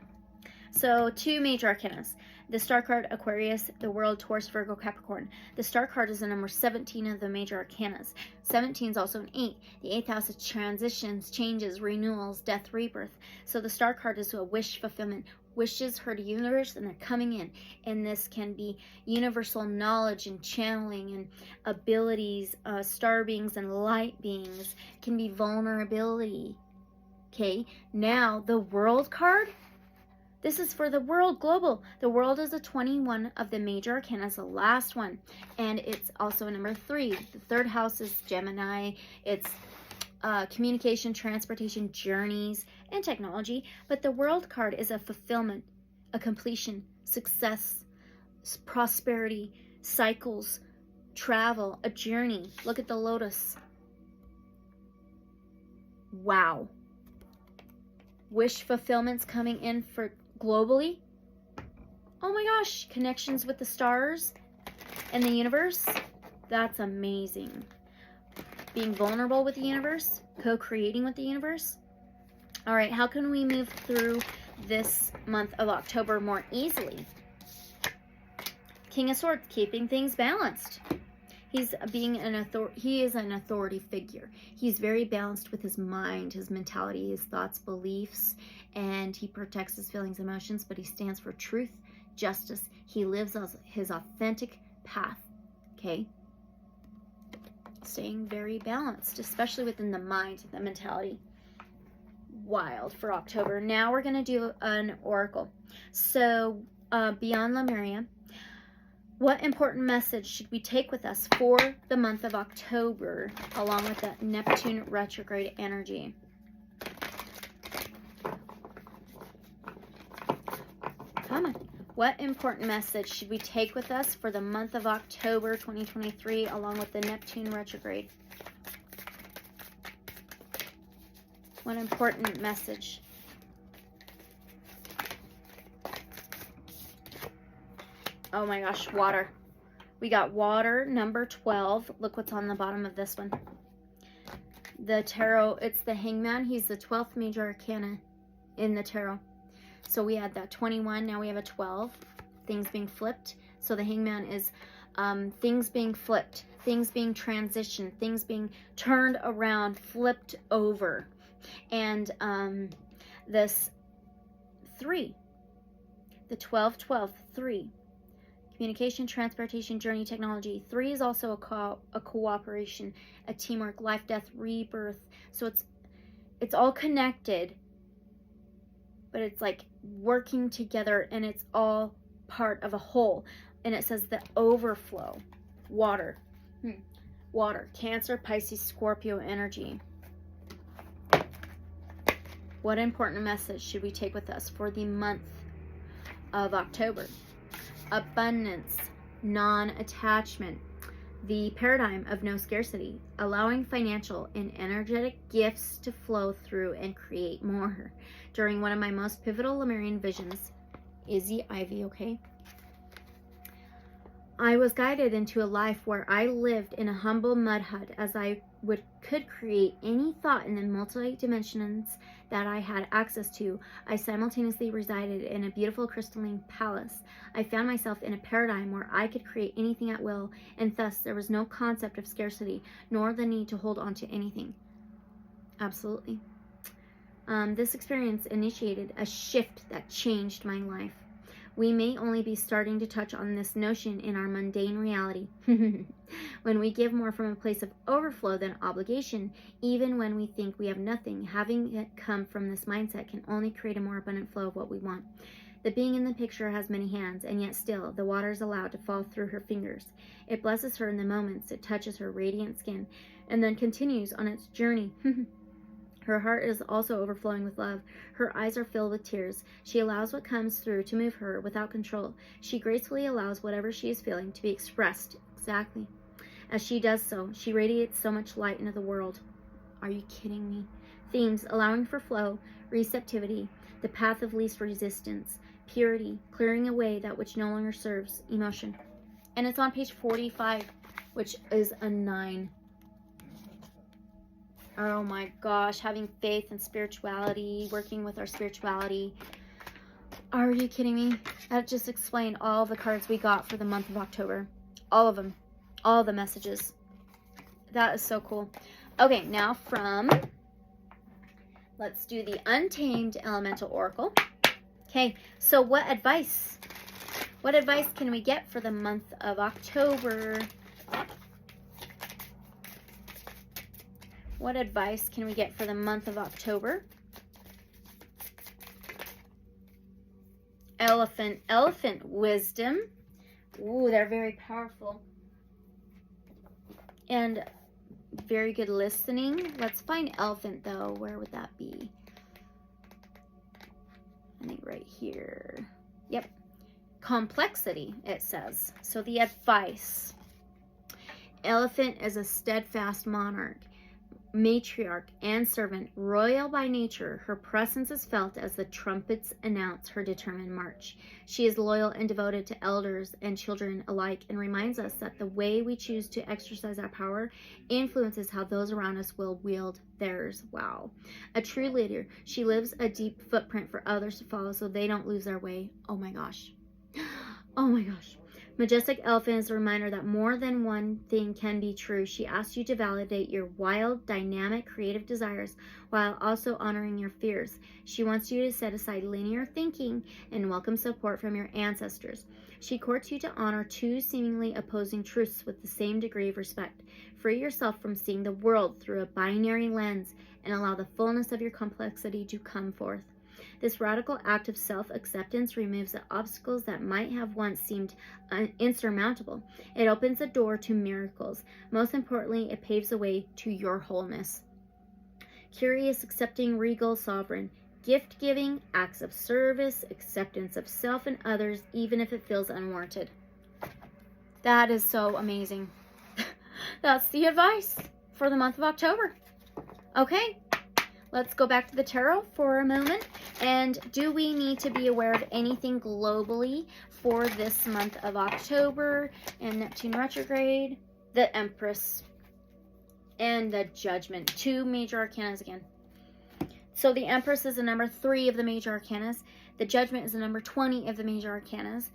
So 2 major arcanas. The star card, Aquarius, the world, Taurus, Virgo, Capricorn. The star card is the number 17 of the major arcanas. 17 is also an 8. The 8th house is transitions, changes, renewals, death, rebirth. So the star card is a wish fulfillment. Wishes heard to the universe and they're coming in. And this can be universal knowledge and channeling and abilities, star beings and light beings. It can be vulnerability. Okay, now the world card. This is for the world, global. The world is a 21 of the major arcana, the last one. And it's also a number 3. The 3rd house is Gemini. It's communication, transportation, journeys, and technology. But the world card is a fulfillment, a completion, success, prosperity, cycles, travel, a journey. Look at the lotus. Wow. Wish fulfillment's coming in for globally. Oh my gosh, connections with the stars and the universe. That's amazing. Being vulnerable with the universe, co-creating with the universe. All right, how can we move through this month of October more easily? King of Swords, keeping things balanced. He is an authority figure. He's very balanced with his mind, his mentality, his thoughts, beliefs, and he protects his feelings and emotions, but he stands for truth, justice. He lives as his authentic path, okay? Staying very balanced, especially within the mind, the mentality. Wild for October. Now we're going to do an oracle. So, beyond Lemuria, what important message should we take with us for the month of October, along with the Neptune retrograde energy? Come on. What important message should we take with us for the month of October 2023, along with the Neptune retrograde? What important message? Oh my gosh, water. We got water, number 12. Look what's on the bottom of this one. The tarot, it's the Hangman. He's the 12th major arcana in the tarot. So we had that 21, now we have a 12. Things being flipped. So the Hangman is things being flipped, things being transitioned, things being turned around, flipped over. And this 3, the 12-12, 3, communication, transportation, journey, technology. 3 is also a cooperation, a teamwork, life, death, rebirth. So it's all connected, but it's like working together, and it's all part of a whole. And it says the overflow, water, water, Cancer, Pisces, Scorpio energy. What important message should we take with us for the month of October? Abundance, non-attachment, the paradigm of no scarcity, allowing financial and energetic gifts to flow through and create more. During one of my most pivotal Lemurian visions, Izzy Ivy, okay? I was guided into a life where I lived in a humble mud hut as I could create any thought in the multi-dimensions that I had access to. I simultaneously resided in a beautiful crystalline palace. I found myself in a paradigm where I could create anything at will, and thus there was no concept of scarcity, nor the need to hold on to anything. Absolutely. This experience initiated a shift that changed my life. We may only be starting to touch on this notion in our mundane reality. When we give more from a place of overflow than obligation, even when we think we have nothing, having it come from this mindset can only create a more abundant flow of what we want. The being in the picture has many hands, and yet still the water is allowed to fall through her fingers. It blesses her in the moments it touches her radiant skin, and then continues on its journey. Her heart is also overflowing with love. Her eyes are filled with tears. She allows what comes through to move her without control. She gracefully allows whatever she is feeling to be expressed exactly. As she does so, she radiates so much light into the world. Are you kidding me? Themes: allowing for flow, receptivity, the path of least resistance, purity, clearing away that which no longer serves, emotion. And it's on page 45, which is a 9. Oh my gosh, having faith and spirituality, working with our spirituality. Are you kidding me? That just explained all the cards we got for the month of October. All of them. All the messages. That is so cool. Okay, now let's do the Untamed Elemental Oracle. Okay, so what advice can we get for the month of October? What advice can we get for the month of October? Elephant wisdom. Ooh, they're very powerful. And very good listening. Let's find elephant though. Where would that be? I think right here. Yep. Complexity, it says. So the advice. Elephant is a steadfast monarch, matriarch and servant, royal by nature. Her presence is felt as the trumpets announce her determined march. She is loyal and devoted to elders and children alike, and reminds us that the way we choose to exercise our power influences how those around us will wield theirs. Wow. A true leader. She leaves a deep footprint for others to follow so they don't lose their way. Oh my gosh. Oh my gosh. Majestic Elephant is a reminder that more than one thing can be true. She asks you to validate your wild, dynamic, creative desires while also honoring your fears. She wants you to set aside linear thinking and welcome support from your ancestors. She courts you to honor two seemingly opposing truths with the same degree of respect. Free yourself from seeing the world through a binary lens and allow the fullness of your complexity to come forth. This radical act of self-acceptance removes the obstacles that might have once seemed insurmountable. It opens the door to miracles. Most importantly, it paves the way to your wholeness. Curious, accepting, regal, sovereign, gift-giving, acts of service, acceptance of self and others, even if it feels unwarranted. That is so amazing. That's the advice for the month of October. Okay. Let's go back to the tarot for a moment. And do we need to be aware of anything globally for this month of October? And Neptune Retrograde, the Empress, and the Judgment. 2 major arcanas again. So the Empress is the number 3 of the major arcanas. The Judgment is the number 20 of the major arcanas.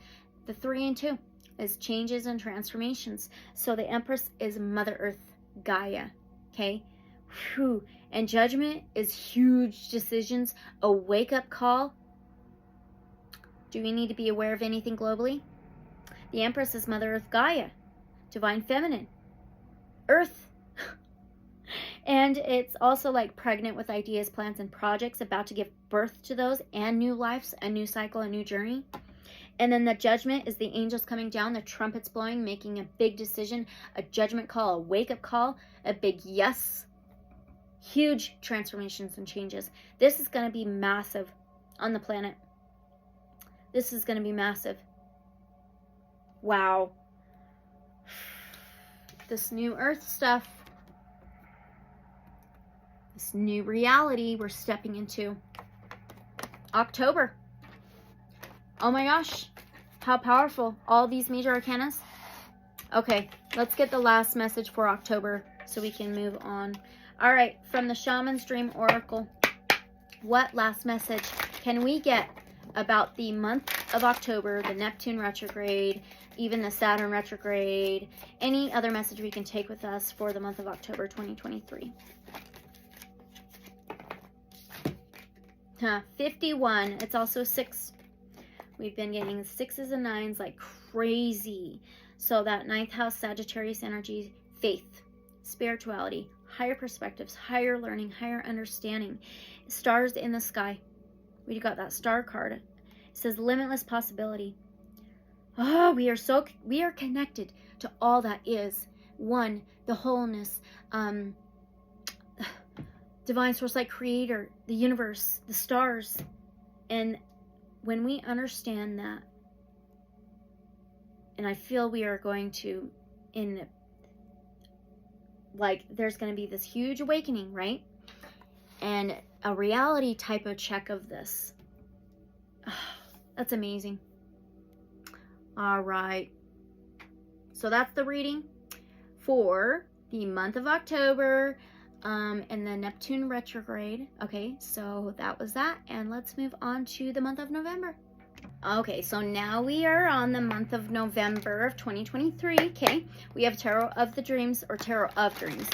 The 3 and 2 is changes and transformations. So the Empress is Mother Earth, Gaia. Okay? Whew. And Judgment is huge decisions, a wake-up call. Do we need to be aware of anything globally? The Empress is Mother Earth, Gaia, Divine Feminine, Earth. And it's also like pregnant with ideas, plans, and projects, about to give birth to those, and new lives, a new cycle, a new journey. And then the Judgment is the angels coming down, the trumpets blowing, making a big decision, a judgment call, a wake-up call, a big yes. Huge transformations and changes. This is going to be massive on the planet. This is going to be massive. Wow. This new Earth stuff. This new reality we're stepping into. October. Oh my gosh. How powerful. All these major arcanas. Okay, let's get the last message for October so we can move on. All right, from the Shaman's Dream Oracle, what last message can we get about the month of October, the Neptune retrograde, even the Saturn retrograde, any other message we can take with us for the month of October 2023? 51. It's also 6. We've been getting 6s and 9s like crazy. So that 9th house Sagittarius energy, faith, spirituality, higher perspectives, higher learning, higher understanding. Stars in the sky. We got that star card. It says limitless possibility. Oh, we are connected to all that is. One, the wholeness, divine source, like creator, the universe, the stars. And when we understand that, and I feel we are going to, there's going to be this huge awakening, right? And a reality type of check of this. Oh, that's amazing. All right. So that's the reading for the month of October and the Neptune retrograde. Okay, so that was that. And let's move on to the month of November. Okay, so now we are on the month of November of 2023. Okay, we have Tarot of the Dreams, or Tarot of Dreams.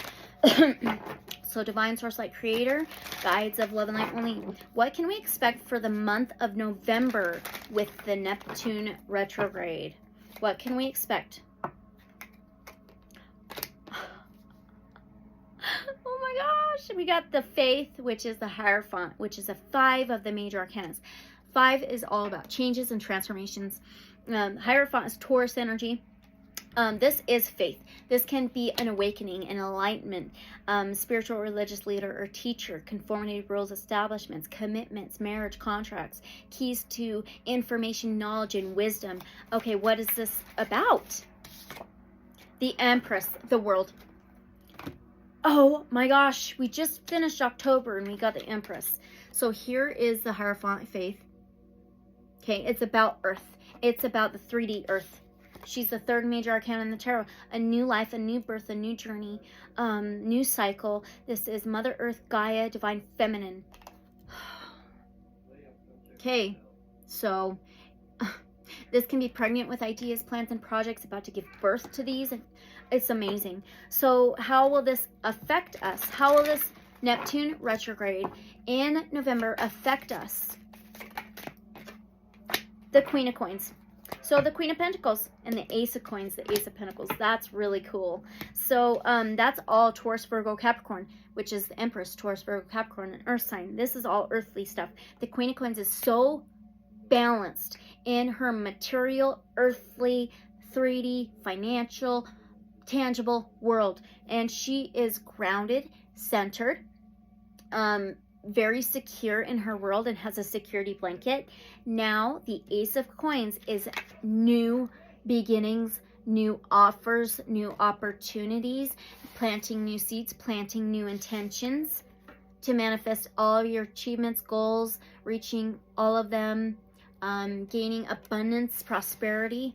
So divine source, light creator, guides of love and light only. What can we expect for the month of November with the Neptune retrograde? What can we expect? Oh my gosh, we got the Faith, which is the Hierophant, which is a 5 of the major arcanas. 5 is all about changes and transformations. Hierophant is Taurus energy. This is faith. This can be an awakening, an enlightenment, spiritual religious leader or teacher, conformity rules, establishments, commitments, marriage, contracts, keys to information, knowledge, and wisdom. Okay, what is this about? The Empress, the world. Oh my gosh, we just finished October and we got the Empress. So here is the Hierophant, faith. Okay, it's about Earth. It's about the 3D Earth. She's the 3rd major arcana in the tarot. A new life, a new birth, a new journey, new cycle. This is Mother Earth, Gaia, Divine Feminine. Okay, so this can be pregnant with ideas, plans, and projects, about to give birth to these. It's amazing. So how will this affect us? How will this Neptune retrograde in November affect us? The Queen of Coins. So the Queen of Pentacles and the Ace of Coins, the Ace of Pentacles. That's really cool. So that's all Taurus, Virgo, Capricorn, which is the Empress, Taurus, Virgo, Capricorn, and Earth sign. This is all earthly stuff. The Queen of Coins is so balanced in her material, earthly, 3D, financial, tangible world. And she is grounded, centered, very secure in her world, and has a security blanket. Now the Ace of Coins is new beginnings, new offers, new opportunities, planting new seeds, planting new intentions to manifest all your achievements, goals, reaching all of them, gaining abundance, prosperity.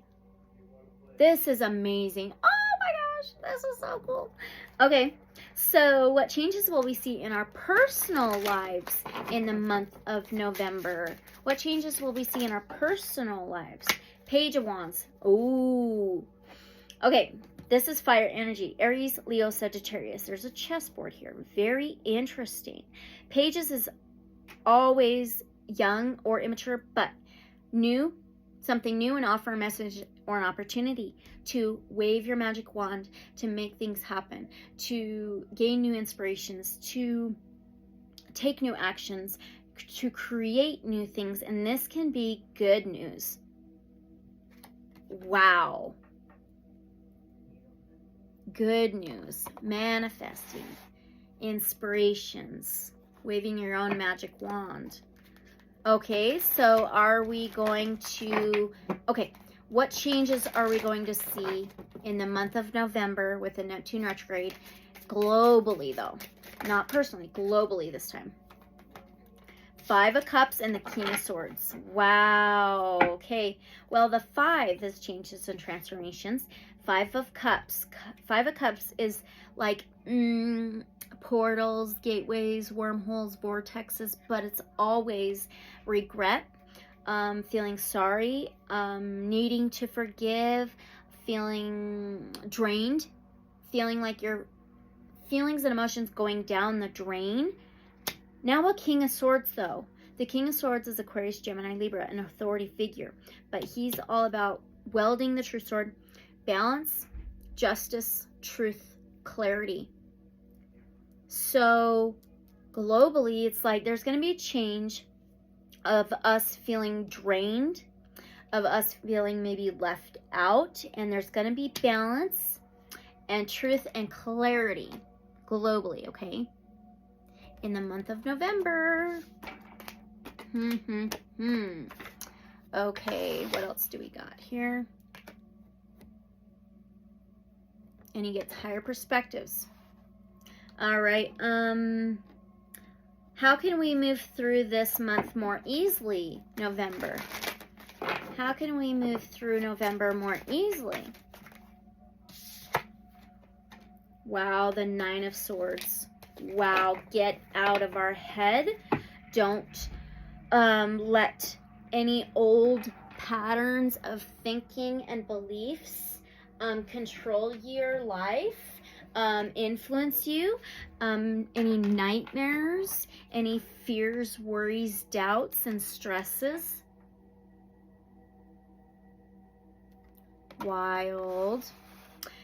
This is amazing. Oh my gosh, this is so cool. Okay, so what changes will we see in our personal lives in the month of November? What changes will we see in our personal lives? Page of Wands. Ooh. Okay, this is fire energy. Aries, Leo, Sagittarius. There's a chessboard here. Very interesting. Pages is always young or immature, but new, something new, and offer a message or an opportunity to wave your magic wand, to make things happen, to gain new inspirations, to take new actions, to create new things. And this can be good news. Wow. Good news. Manifesting. Inspirations. Waving your own magic wand. Okay, so are we going to... Okay, what changes are we going to see in the month of November with the Neptune retrograde? Globally, though. Not personally. Globally this time. 5 of Cups and the King of Swords. Wow. Okay. Well, the 5 is changes and transformations. 5 of Cups. 5 of Cups is like portals, gateways, wormholes, vortexes, but it's always regret, feeling sorry, needing to forgive, feeling drained, feeling like your feelings and emotions going down the drain. Now a King of Swords, though. The King of Swords is Aquarius, Gemini, Libra, an authority figure. But he's all about wielding the true sword, balance, justice, truth, clarity. So globally, it's like there's going to be a change of us feeling drained, of us feeling maybe left out. And there's going to be balance and truth and clarity globally, okay? In the month of November. Okay, what else do we got here? And he gets higher perspectives. All right. How can we move through this month more easily, November? How can we move through November more easily? Wow, the 9 of Swords. Wow, get out of our head. Don't let any old patterns of thinking and beliefs control your life, influence you. Any nightmares, any fears, worries, doubts, and stresses. Wild.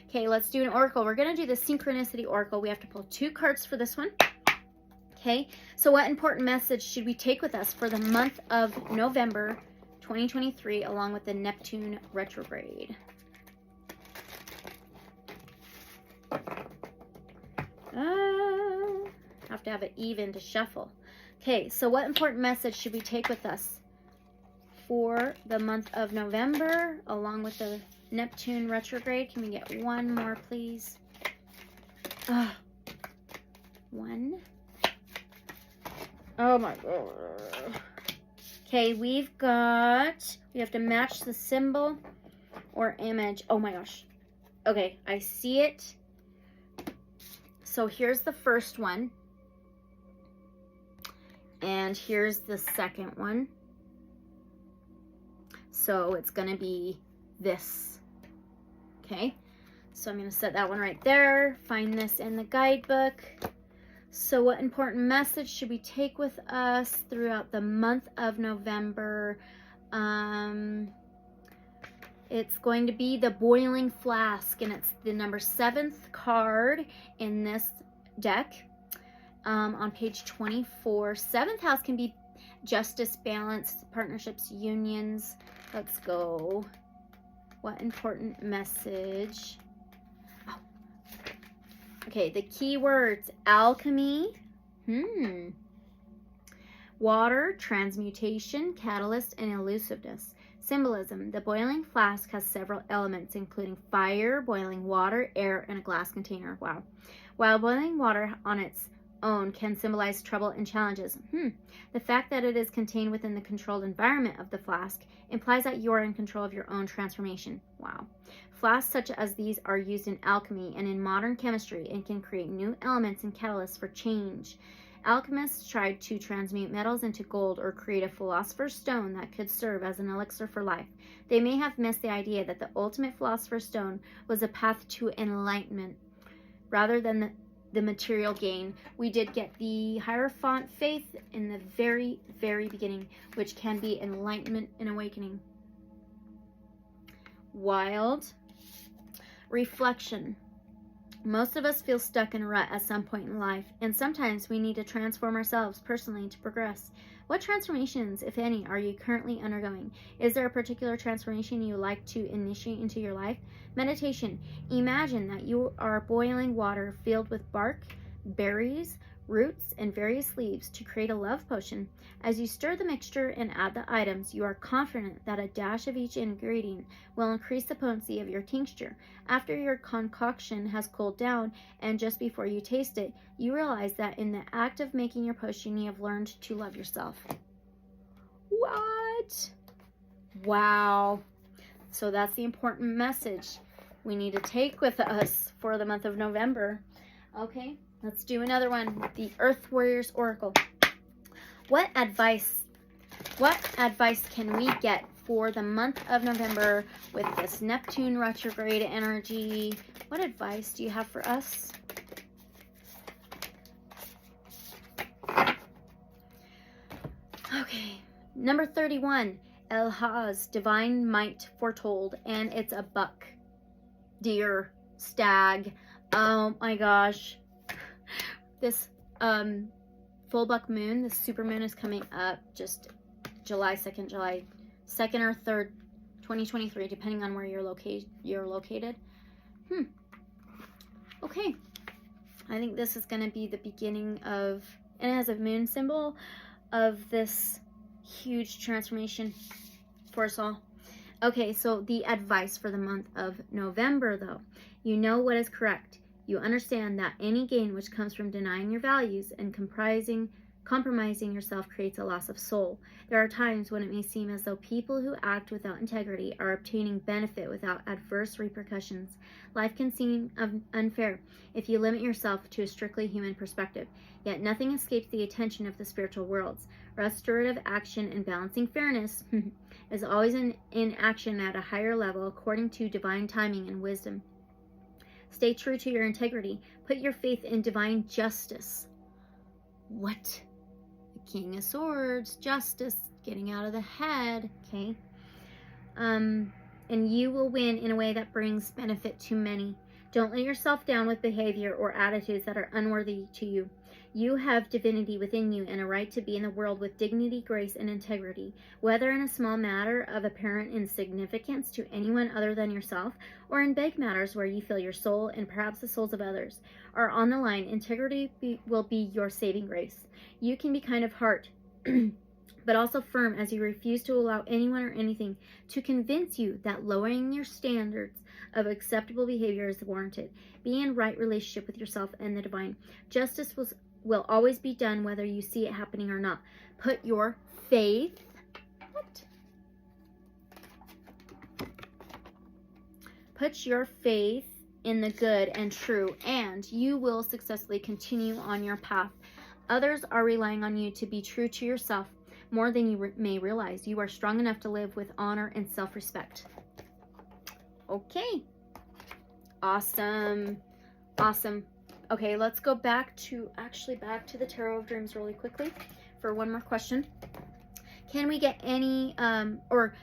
Okay, let's do an oracle. We're going to do the Synchronicity Oracle. We have to pull 2 cards for this one. Okay, so what important message should we take with us for the month of November 2023 along with the Neptune Retrograde? Have to have it even to shuffle. Okay, so what important message should we take with us for the month of November along with the Neptune retrograde? Can we get one more, please? 1. Oh my god. Okay, we have to match the symbol or image. Oh my gosh. Okay, I see it. So here's the first one. And here's the second one. So it's going to be this. Okay, so I'm going to set that one right there. Find this in the guidebook. So what important message should we take with us throughout the month of November? It's going to be the Boiling Flask, and it's the number 7th card in this deck on page 24. 7th house can be justice, balance, partnerships, unions. Let's go. What important message? Oh. Okay, the key words: alchemy, water, transmutation, catalyst, and elusiveness. Symbolism: the boiling flask has several elements, including fire, boiling water, air, and a glass container. Wow. While boiling water on its own can symbolize trouble and challenges, the fact that it is contained within the controlled environment of the flask implies that you are in control of your own transformation. Wow. Flasks such as these are used in alchemy and in modern chemistry and can create new elements and catalysts for change. Alchemists tried to transmute metals into gold or create a philosopher's stone that could serve as an elixir for life. They may have missed the idea that the ultimate philosopher's stone was a path to enlightenment rather than the material gain. We did get the Hierophant faith in the very, very beginning, which can be enlightenment and awakening. Wild. Reflection. Most of us feel stuck in a rut at some point in life, and sometimes we need to transform ourselves personally to progress. What transformations, if any, are you currently undergoing? Is there a particular transformation you would like to initiate into your life? Meditation. Imagine that you are boiling water filled with bark, berries, roots, and various leaves to create a love potion. As you stir the mixture and add the items, you are confident that a dash of each ingredient will increase the potency of your tincture. After your concoction has cooled down and just before you taste it, you realize that in the act of making your potion, you have learned to love yourself. What? Wow. So that's the important message we need to take with us for the month of November. Okay, let's do another one. The Earth Warriors Oracle. What advice can we get for the month of November with this Neptune retrograde energy? What advice do you have for us? Okay, number 31, El-Haz, divine might foretold, and it's a buck, deer, stag. Oh my gosh, this full buck moon, the super moon, is coming up just July 2nd or 3rd, 2023, depending on where you're located. Okay, I think this is going to be the beginning of, and it has a moon symbol, of this huge transformation for us all. Okay, so the advice for the month of November, though. You know what is correct. You understand that any gain which comes from denying your values and compromising yourself creates a loss of soul. There are times when it may seem as though people who act without integrity are obtaining benefit without adverse repercussions. Life can seem unfair if you limit yourself to a strictly human perspective, yet nothing escapes the attention of the spiritual worlds. Restorative action and balancing fairness is always in action at a higher level according to divine timing and wisdom. Stay true to your integrity. Put your faith in divine justice. What? The King of Swords, justice, getting out of the head, okay? And you will win in a way that brings benefit to many. Don't let yourself down with behavior or attitudes that are unworthy to you. You have divinity within you and a right to be in the world with dignity, grace, and integrity, whether in a small matter of apparent insignificance to anyone other than yourself, or in big matters where you feel your soul and perhaps the souls of others are on the line. Integrity will be your saving grace. You can be kind of heart, but also firm as you refuse to allow anyone or anything to convince you that lowering your standards of acceptable behavior is warranted. Be in right relationship with yourself and the divine. Justice will always be done whether you see it happening or not. Put your faith Put your faith in the good and true, and you will successfully continue on your path. Others are relying on you to be true to yourself more than you may realize. You are strong enough to live with honor and self-respect. Okay. Awesome. Awesome. Okay, let's go back to the Tarot of Dreams really quickly for one more question. Can we get any, or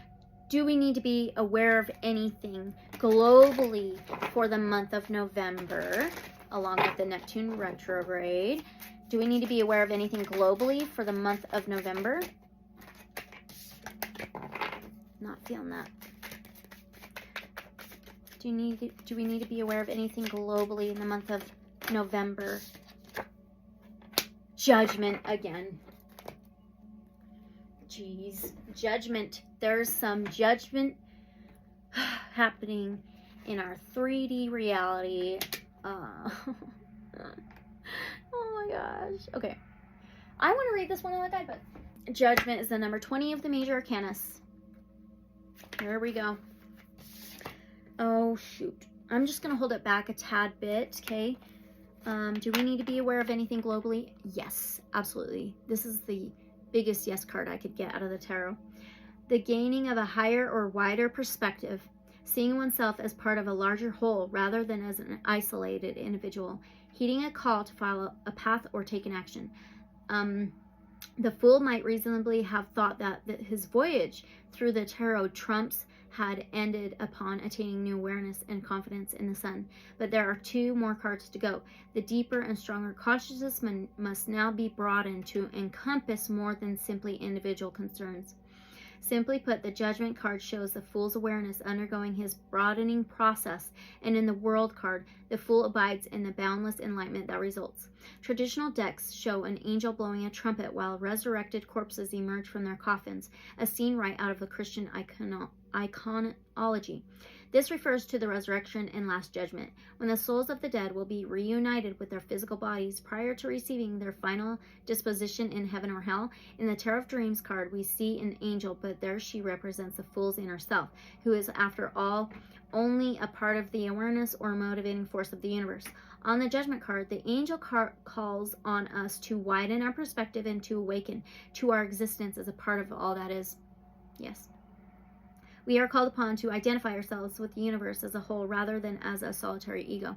do we need to be aware of anything globally for the month of November, along with the Neptune Retrograde? Do we need to be aware of anything globally for the month of November? Not feeling that. Do we need to be aware of anything globally in the month of November? Judgment again. Jeez. Judgment. There's some judgment happening in our 3D reality. Oh my gosh. Okay. I want to read this one on the guidebook. Judgment is the number 20 of the major arcanas. Here we go. Oh, shoot. I'm just going to hold it back a tad bit, okay? Do we need to be aware of anything globally? Yes, absolutely. This is the biggest yes card I could get out of the tarot. The gaining of a higher or wider perspective, seeing oneself as part of a larger whole rather than as an isolated individual, heeding a call to follow a path or take an action. The Fool might reasonably have thought that his voyage through the tarot trumps had ended upon attaining new awareness and confidence in the sun. But there are 2 more cards to go. The deeper and stronger consciousness must now be broadened to encompass more than simply individual concerns. Simply put, the Judgment card shows the Fool's awareness undergoing his broadening process, and in the World card, the Fool abides in the boundless enlightenment that results. Traditional decks show an angel blowing a trumpet while resurrected corpses emerge from their coffins, a scene right out of the Christian iconology. This refers to the resurrection and last judgment, when the souls of the dead will be reunited with their physical bodies prior to receiving their final disposition in heaven or hell. In the Tarot of Dreams card, we see an angel, but there she represents the Fool's inner self, who is, after all, only a part of the awareness or motivating force of the universe. On the Judgment card, the angel calls on us to widen our perspective and to awaken to our existence as a part of all that is. Yes. We are called upon to identify ourselves with the universe as a whole rather than as a solitary ego.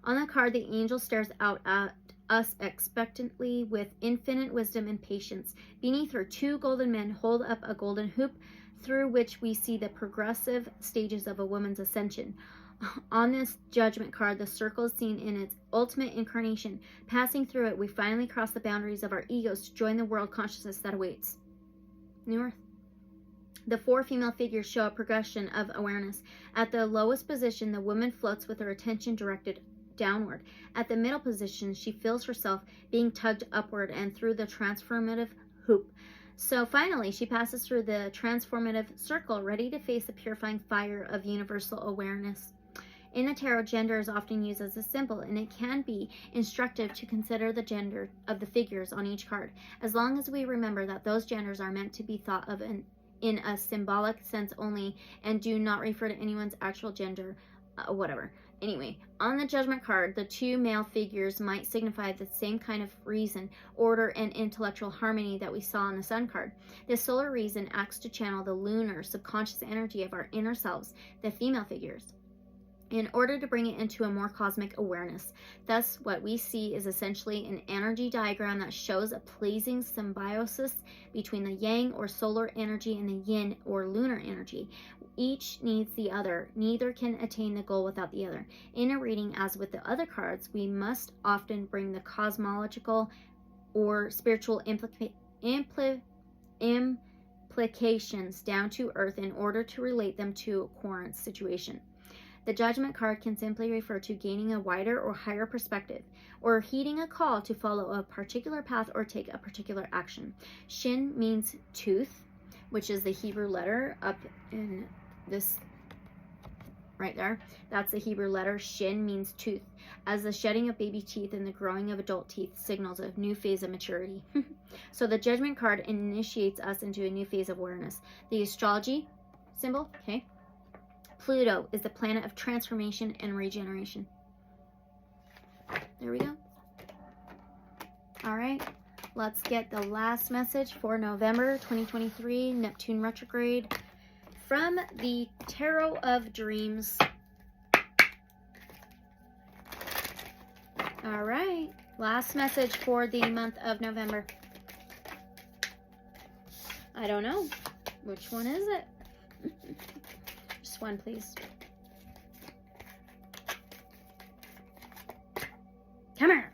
On the card, the angel stares out at us expectantly with infinite wisdom and patience. Beneath her, 2 golden men hold up a golden hoop through which we see the progressive stages of a woman's ascension. On this Judgment card, the circle is seen in its ultimate incarnation. Passing through it, we finally cross the boundaries of our egos to join the world consciousness that awaits. New Earth. The 4 female figures show a progression of awareness. At the lowest position, the woman floats with her attention directed downward. At the middle position, she feels herself being tugged upward and through the transformative hoop. So finally, she passes through the transformative circle, ready to face the purifying fire of universal awareness. In the tarot, gender is often used as a symbol, and it can be instructive to consider the gender of the figures on each card, as long as we remember that those genders are meant to be thought of in a symbolic sense only and do not refer to anyone's actual gender, whatever. Anyway, on the Judgment card, the 2 male figures might signify the same kind of reason, order, and intellectual harmony that we saw on the Sun card. The solar reason acts to channel the lunar subconscious energy of our inner selves, the female figures, in order to bring it into a more cosmic awareness. Thus, what we see is essentially an energy diagram that shows a pleasing symbiosis between the yang or solar energy and the yin or lunar energy. Each needs the other. Neither can attain the goal without the other. In a reading, as with the other cards, we must often bring the cosmological or spiritual implications down to earth in order to relate them to a current situation. The Judgment card can simply refer to gaining a wider or higher perspective, or heeding a call to follow a particular path or take a particular action. Shin means tooth, which is the Hebrew letter up in this right there. That's the Hebrew letter. Shin means tooth, as the shedding of baby teeth and the growing of adult teeth signals a new phase of maturity. So the Judgment card initiates us into a new phase of awareness. The astrology symbol, okay. Pluto is the planet of transformation and regeneration. There we go. All right, let's get the last message for November 2023, Neptune Retrograde, from the Tarot of Dreams. All right, last message for the month of November. I don't know. Which one is it? Just one, please. Come here.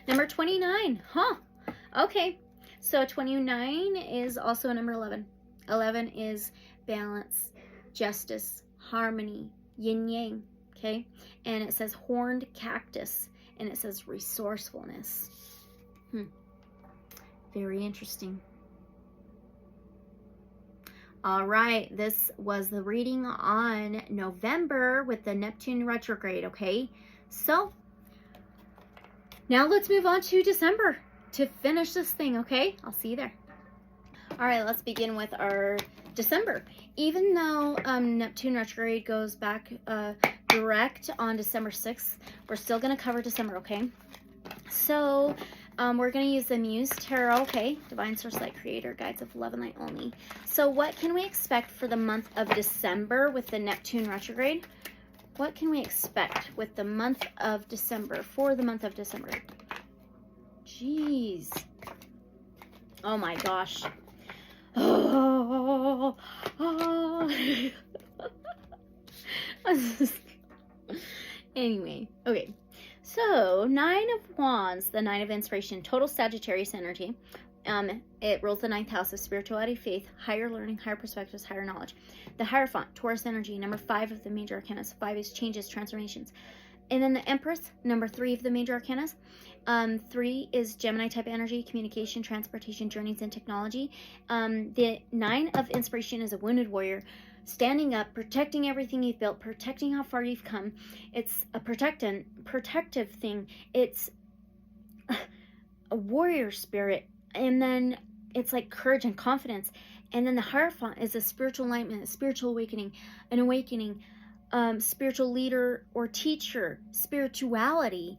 Number 29. Huh. Okay. So 29 is also number 11. 11 is balance, justice, harmony, yin yang. Okay. And it says horned cactus. And it says resourcefulness. Very interesting. All right, this was the reading on November with the Neptune Retrograde, okay? So, now let's move on to December to finish this thing, okay? I'll see you there. All right, let's begin with our December. Even though Neptune Retrograde goes back direct on December 6th. We're still going to cover December, okay? So, we're going to use the Muse Tarot, okay? Divine Source Light Creator, Guides of Love and Light only. So what can we expect for the month of December with the Neptune Retrograde? What can we expect with the month of December, for the month of December? Jeez. Oh my gosh. Oh. Anyway, okay. So, Nine of Wands, the Nine of Inspiration, total Sagittarius energy. It rules the 9th house of spirituality, faith, higher learning, higher perspectives, higher knowledge. The Hierophant, Taurus energy, number 5 of the major arcanas. 5 is changes, transformations. And then the Empress, number 3 of the major arcanas. 3 is Gemini type energy, communication, transportation, journeys, and technology. The 9 of Inspiration is a wounded warrior, standing up, protecting everything you've built, protecting how far you've come. It's a protective thing. It's a warrior spirit. And then it's like courage and confidence. And then the Hierophant is a spiritual enlightenment, a spiritual awakening, an awakening, spiritual leader or teacher, spirituality,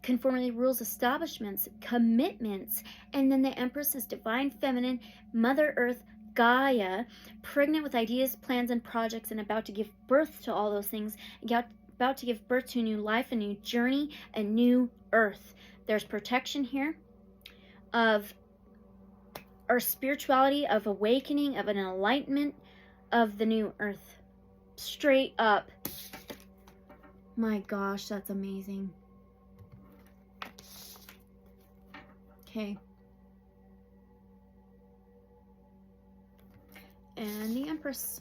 conformity, rules, establishments, commitments. And then the Empress is divine feminine, Mother Earth, Gaia, pregnant with ideas, plans, and projects, and about to give birth to all those things, about to give birth to a new life, a new journey, a new earth. There's protection here of our spirituality, of awakening, of an enlightenment of the new earth. Straight up. My gosh, that's amazing. Okay. And the Empress.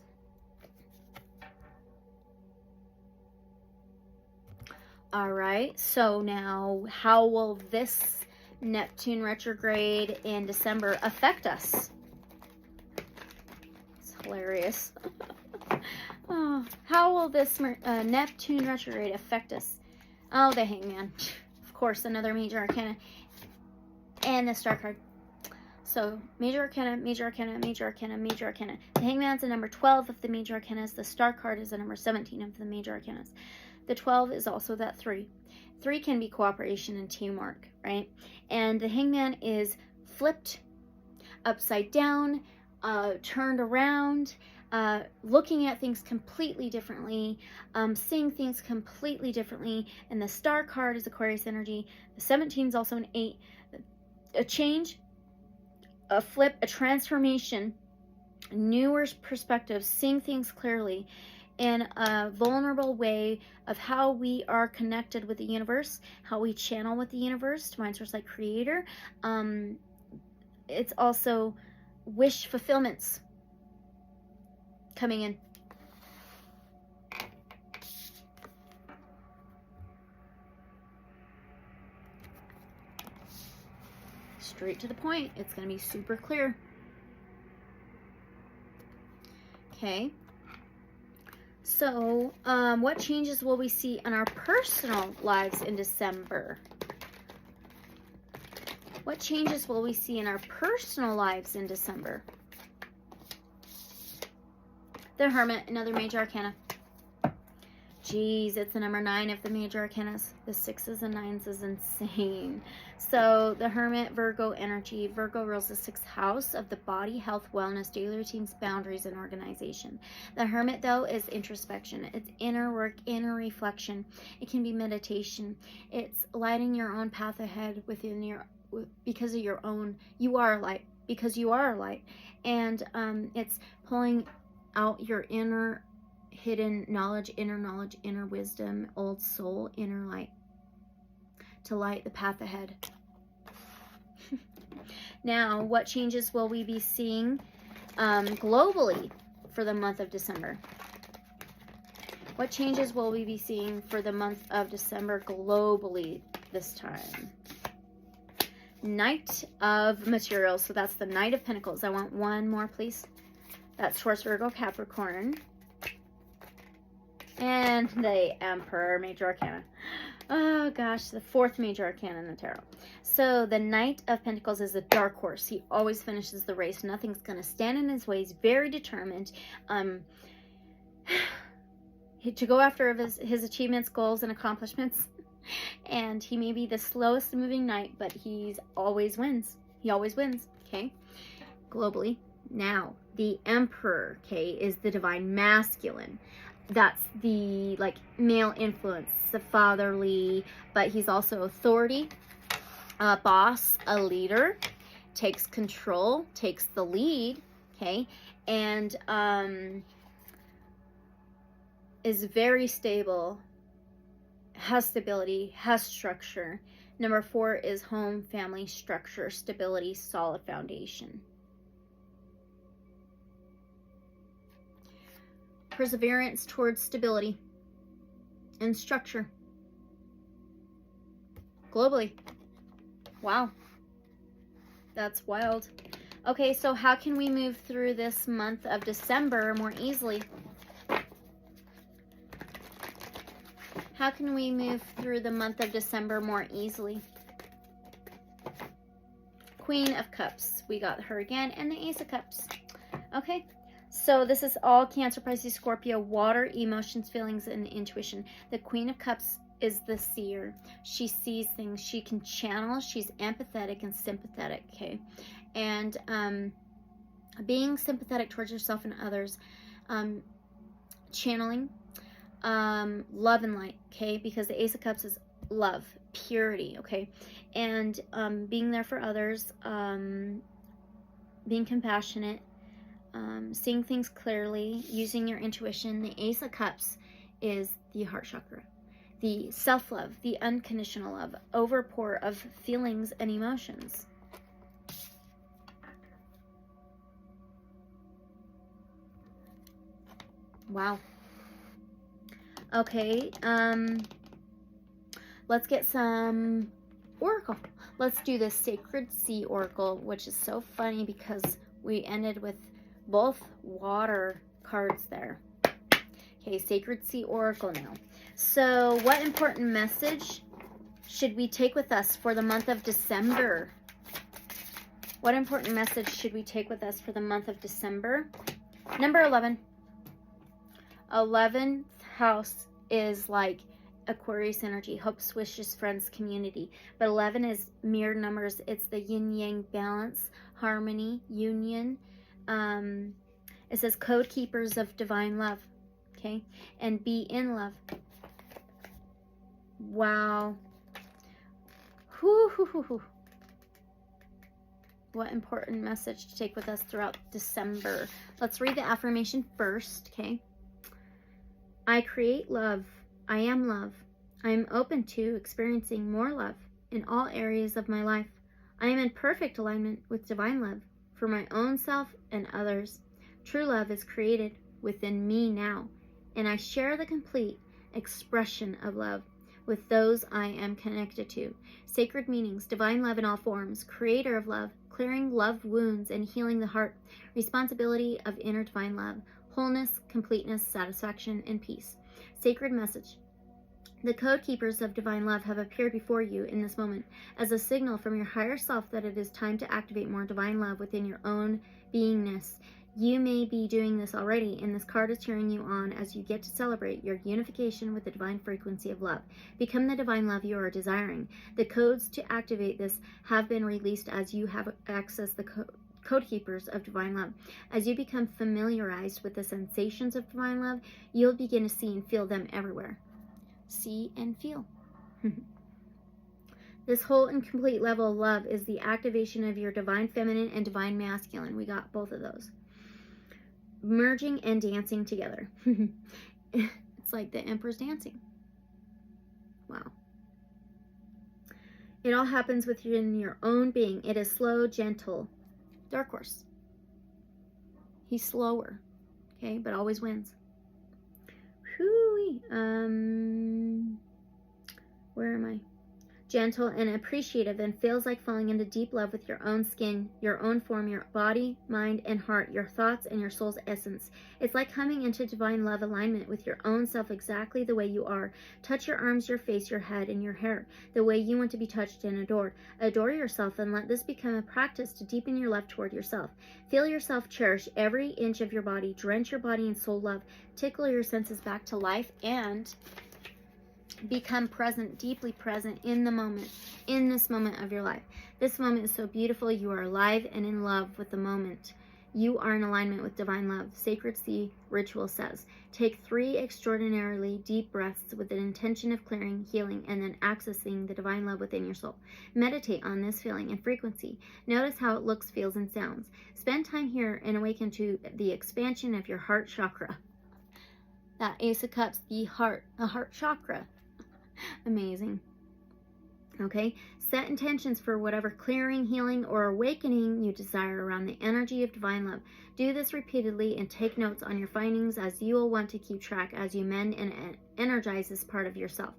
All right, so now how will this Neptune retrograde in December affect us? It's hilarious. Oh, how will this Neptune retrograde affect us? Oh, the Hangman. Of course, another major arcana. And the Star card. So, major arcana, major arcana, major arcana, major arcana. The Hangman's the number 12 of the major arcanas. The Star card is the number 17 of the major arcanas. The 12 is also that 3. 3 can be cooperation and teamwork, right? And the Hangman is flipped, upside down, turned around, looking at things completely differently, seeing things completely differently. And the Star card is Aquarius energy. The 17 is also an 8. A change, a flip, a transformation, newer perspectives, seeing things clearly in a vulnerable way of how we are connected with the universe, how we channel with the universe, Divine Source Light Creator. It's also wish fulfillments coming in. Straight to the point. It's going to be super clear. Okay. So, what changes will we see in our personal lives in December? What changes will we see in our personal lives in December? The Hermit, another major arcana. Jeez, it's the number 9 of the major arcanas. The 6s and 9s is insane. So the Hermit, Virgo energy. Virgo rules the 6th house of the body, health, wellness, daily routines, boundaries, and organization. The Hermit, though, is introspection. It's inner work, inner reflection. It can be meditation. It's lighting your own path ahead within your, because of your own, you are light, because you are light. And it's pulling out your inner hidden knowledge, inner wisdom, old soul, inner light, to light the path ahead. Now, what changes will we be seeing globally for the month of December? What changes will we be seeing for the month of December globally this time? Knight of Materials. So that's the Knight of Pentacles. I want one more, please. That's Taurus, Virgo, Capricorn. And the Emperor, major arcana. Oh gosh, the 4th major arcana in the tarot. So the Knight of Pentacles is a dark horse. He always finishes the race. Nothing's going to stand in his way. He's very determined. to go after his achievements, goals, and accomplishments. And he may be the slowest moving knight, but he always wins. He always wins, okay? Globally. Now, the Emperor, okay, is the divine masculine. That's the, like, male influence, the fatherly, but he's also authority, a boss, a leader, takes control, takes the lead, okay, and is very stable, has stability, has structure. Number 4 is home, family, structure, stability, solid foundation. Perseverance towards stability and structure. Globally. Wow. That's wild. Okay, so how can we move through this month of December more easily? How can we move through the month of December more easily? Queen of Cups. We got her again, and the Ace of Cups. Okay. So this is all Cancer, Pisces, Scorpio, water, emotions, feelings, and intuition. The Queen of Cups is the seer. She sees things. She can channel. She's empathetic and sympathetic, okay? And being sympathetic towards yourself and others, channeling, love and light, okay? Because the Ace of Cups is love, purity, okay? And being there for others, being compassionate, seeing things clearly, using your intuition. The Ace of Cups is the heart chakra, the self-love, the unconditional love, overpour of feelings and emotions. Wow. Okay, let's get some oracle. Let's do the Sacred Sea Oracle, which is so funny because we ended with both water cards there. Okay, Sacred Sea Oracle now. So what important message should we take with us for the month of December? What important message should we take with us for the month of December? Number 11. 11th house is like Aquarius energy, hopes, wishes, friends, community. But 11 is mirror numbers. It's the yin-yang balance, harmony, union. It says code keepers of divine love, okay? And be in love. Wow. Whoo. What important message to take with us throughout December. Let's read the affirmation first, okay? I create love. I am love. I am open to experiencing more love in all areas of my life. I am in perfect alignment with divine love for my own self and others. True love is created within me now, and I share the complete expression of love with those I am connected to. Sacred meanings, divine love in all forms, creator of love, clearing love wounds and healing the heart, responsibility of inner divine love, wholeness, completeness, satisfaction, and peace. Sacred message. The code keepers of divine love have appeared before you in this moment as a signal from your higher self that it is time to activate more divine love within your own beingness. You may be doing this already, and this card is cheering you on as you get to celebrate your unification with the divine frequency of love. Become the divine love you are desiring. The codes to activate this have been released as you have accessed the code keepers of divine love. As you become familiarized with the sensations of divine love, you'll begin to see and feel them everywhere. See and feel. This whole and complete level of love is the activation of your divine feminine and divine masculine. We got both of those. Merging and dancing together. It's like the Emperor's dancing. Wow. It all happens within your own being. It is slow, gentle. Dark horse. He's slower, okay, but always wins. Whoo-wee. Where am I? gentle and appreciative, and feels like falling into deep love with your own skin, your own form, your body, mind, and heart, your thoughts, and your soul's essence. It's like coming into divine love alignment with your own self exactly the way you are. Touch your arms, your face, your head, and your hair the way you want to be touched and adored. Adore yourself and let this become a practice to deepen your love toward yourself. Feel yourself cherish every inch of your body. Drench your body in soul love. Tickle your senses back to life and become present, deeply present in the moment, in this moment of your life. This moment is so beautiful. You are alive and in love with the moment. You are in alignment with divine love. Sacred Sea ritual says, take 3 extraordinarily deep breaths with an intention of clearing, healing, and then accessing the divine love within your soul. Meditate on this feeling and frequency. Notice how it looks, feels, and sounds. Spend time here and awaken to the expansion of your heart chakra. That Ace of Cups, the heart chakra. Amazing. Okay, set intentions for whatever clearing, healing, or awakening you desire around the energy of divine love. Do this repeatedly and take notes on your findings, as you will want to keep track as you mend and energize this part of yourself.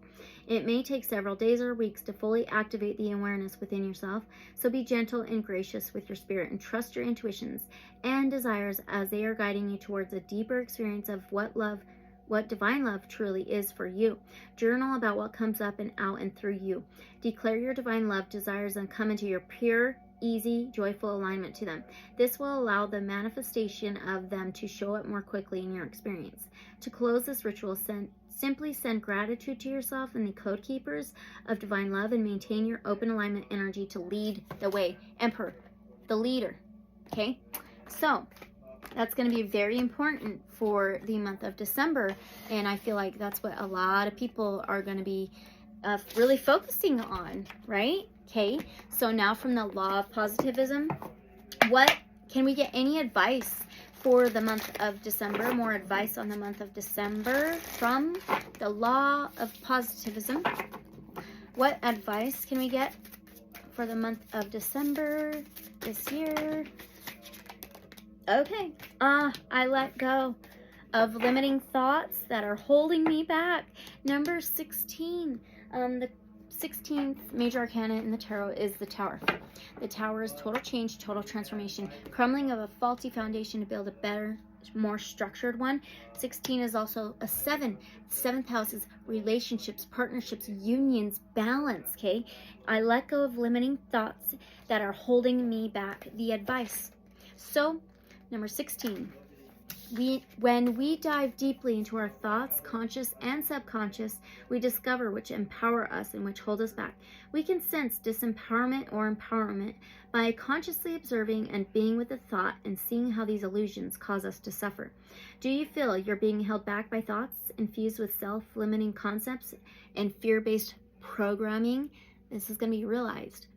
It may take several days or weeks to fully activate the awareness within yourself, so be gentle and gracious with your spirit and trust your intuitions and desires as they are guiding you towards a deeper experience of what divine love truly is for you. Journal about what comes up and out and through you. Declare your divine love desires and come into your pure, easy, joyful alignment to them. This will allow the manifestation of them to show up more quickly in your experience. To close this ritual, simply send gratitude to yourself and the code keepers of divine love and maintain your open alignment energy to lead the way. Emperor, the leader. Okay? So, that's going to be very important for the month of December, and I feel like that's what a lot of people are going to be really focusing on, right? Okay, so now from the law of positivism, what can we get any advice for the month of December? More advice on the month of December from the law of positivism. What advice can we get for the month of December this year? Okay, I let go of limiting thoughts that are holding me back. Number 16, the 16th major arcana in the tarot is the Tower. The Tower is total change, total transformation, crumbling of a faulty foundation to build a better, more structured one. 16 is also a 7. 7th house is relationships, partnerships, unions, balance, okay? I let go of limiting thoughts that are holding me back. The advice. So, number 16, when we dive deeply into our thoughts, conscious and subconscious, we discover which empower us and which hold us back. We can sense disempowerment or empowerment by consciously observing and being with the thought and seeing how these illusions cause us to suffer. Do you feel you're being held back by thoughts infused with self-limiting concepts and fear-based programming? This is going to be realized.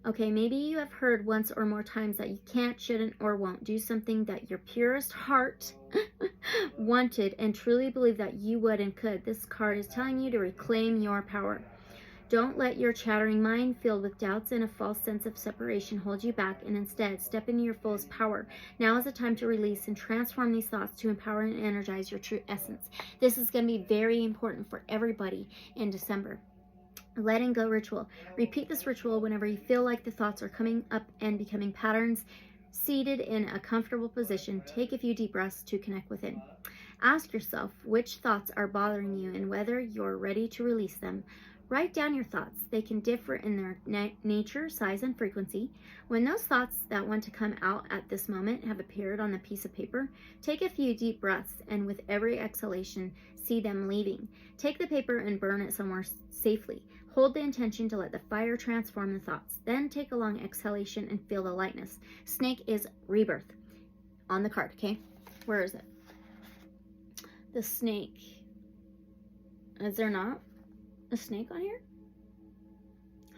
Okay, maybe you have heard once or more times that you can't, shouldn't, or won't do something that your purest heart wanted and truly believe that you would and could. This card is telling you to reclaim your power. Don't let your chattering mind filled with doubts and a false sense of separation hold you back, and instead step into your fullest power. Now is the time to release and transform these thoughts to empower and energize your true essence. This is going to be very important for everybody in December. Letting go ritual. Repeat this ritual whenever you feel like the thoughts are coming up and becoming patterns. Seated in a comfortable position, take a few deep breaths to connect within. Ask yourself which thoughts are bothering you and whether you're ready to release them. Write down your thoughts. They can differ in their nature, size, and frequency. When those thoughts that want to come out at this moment have appeared on the piece of paper, take a few deep breaths, and with every exhalation, see them leaving. Take the paper and burn it somewhere safely. Hold the intention to let the fire transform the thoughts. Then take a long exhalation and feel the lightness. Snake is rebirth on the card, okay? Where is it? The snake. Is there not a snake on here?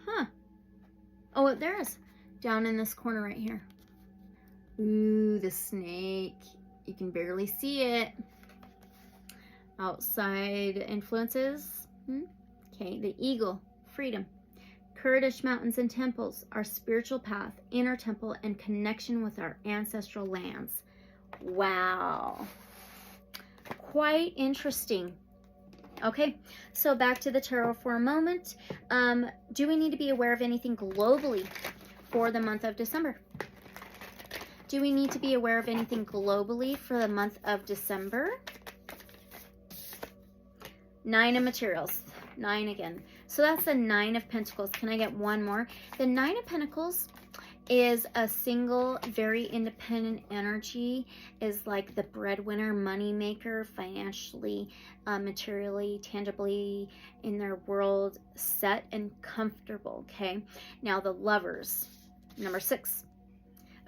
Huh. Oh, there is. Down in this corner right here. Ooh, the snake. You can barely see it. Outside influences. Okay, the eagle, freedom, Kurdish mountains and temples, our spiritual path, inner temple, and connection with our ancestral lands. Wow. Quite interesting. Okay, so back to the tarot for a moment. Do we need to be aware of anything globally for the month of December? Do we need to be aware of anything globally for the month of December? 9 of materials. 9 again. So that's the 9 of Pentacles. Can I get one more? The 9 of Pentacles is a single, very independent energy, is like the breadwinner, money maker, financially, materially, tangibly in their world, set and comfortable, okay? Now the Lovers, number 6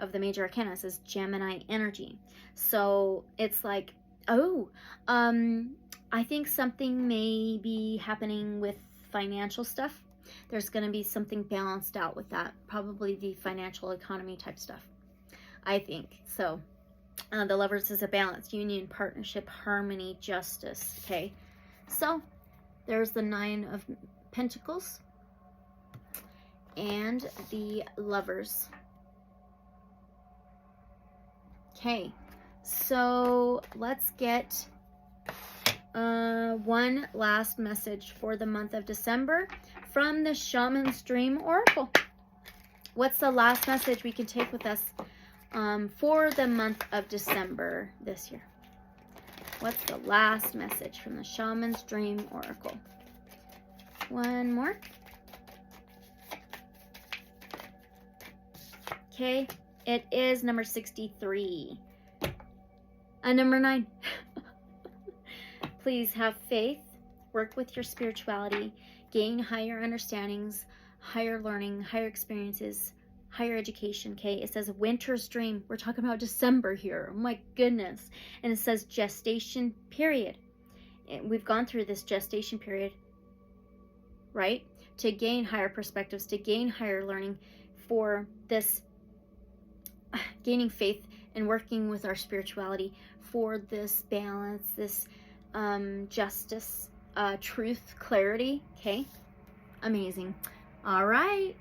of the major arcana, is Gemini energy. So it's like, oh, I think something may be happening with financial stuff. There's going to be something balanced out with that. Probably the financial economy type stuff, I think. So the Lovers is a balance, union, partnership, harmony, justice. Okay. So there's the 9 of Pentacles and the Lovers. Okay. So let's get one last message for the month of December from the Shaman's Dream Oracle. What's the last message we can take with us for the month of December this year? What's the last message from the Shaman's Dream Oracle? One more. Okay, it is number 63. Number 9. Please have faith, work with your spirituality, gain higher understandings, higher learning, higher experiences, higher education. Okay, it says winter's dream. We're talking about December here. Oh my goodness. And it says gestation period. And we've gone through this gestation period, right? To gain higher perspectives, to gain higher learning, for this gaining faith and working with our spirituality, for this balance, this justice, truth, clarity. Okay, amazing. All right,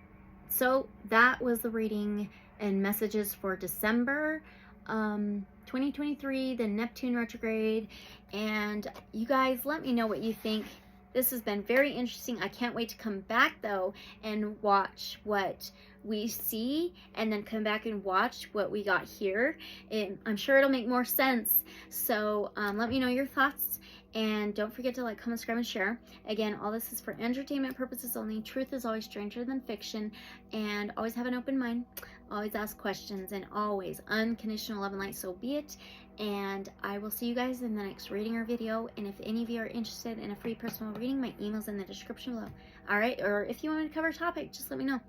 so that was the reading and messages for December 2023, the Neptune retrograde. And you guys, let me know what you think. This has been very interesting. I can't wait to come back though and watch what we see, and then come back and watch what we got here. And I'm sure it'll make more sense. So let me know your thoughts, and don't forget to like, comment, subscribe, and share. Again, all this is for entertainment purposes only. Truth is always stranger than fiction, and always have an open mind, always ask questions, and always unconditional love and light. So be it. And I will see you guys in the next reading or video. And if any of you are interested in a free personal reading, my email's in the description below. All right, or if you want me to cover a topic, just let me know.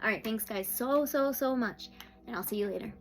All right, thanks guys so much, and I'll see you later.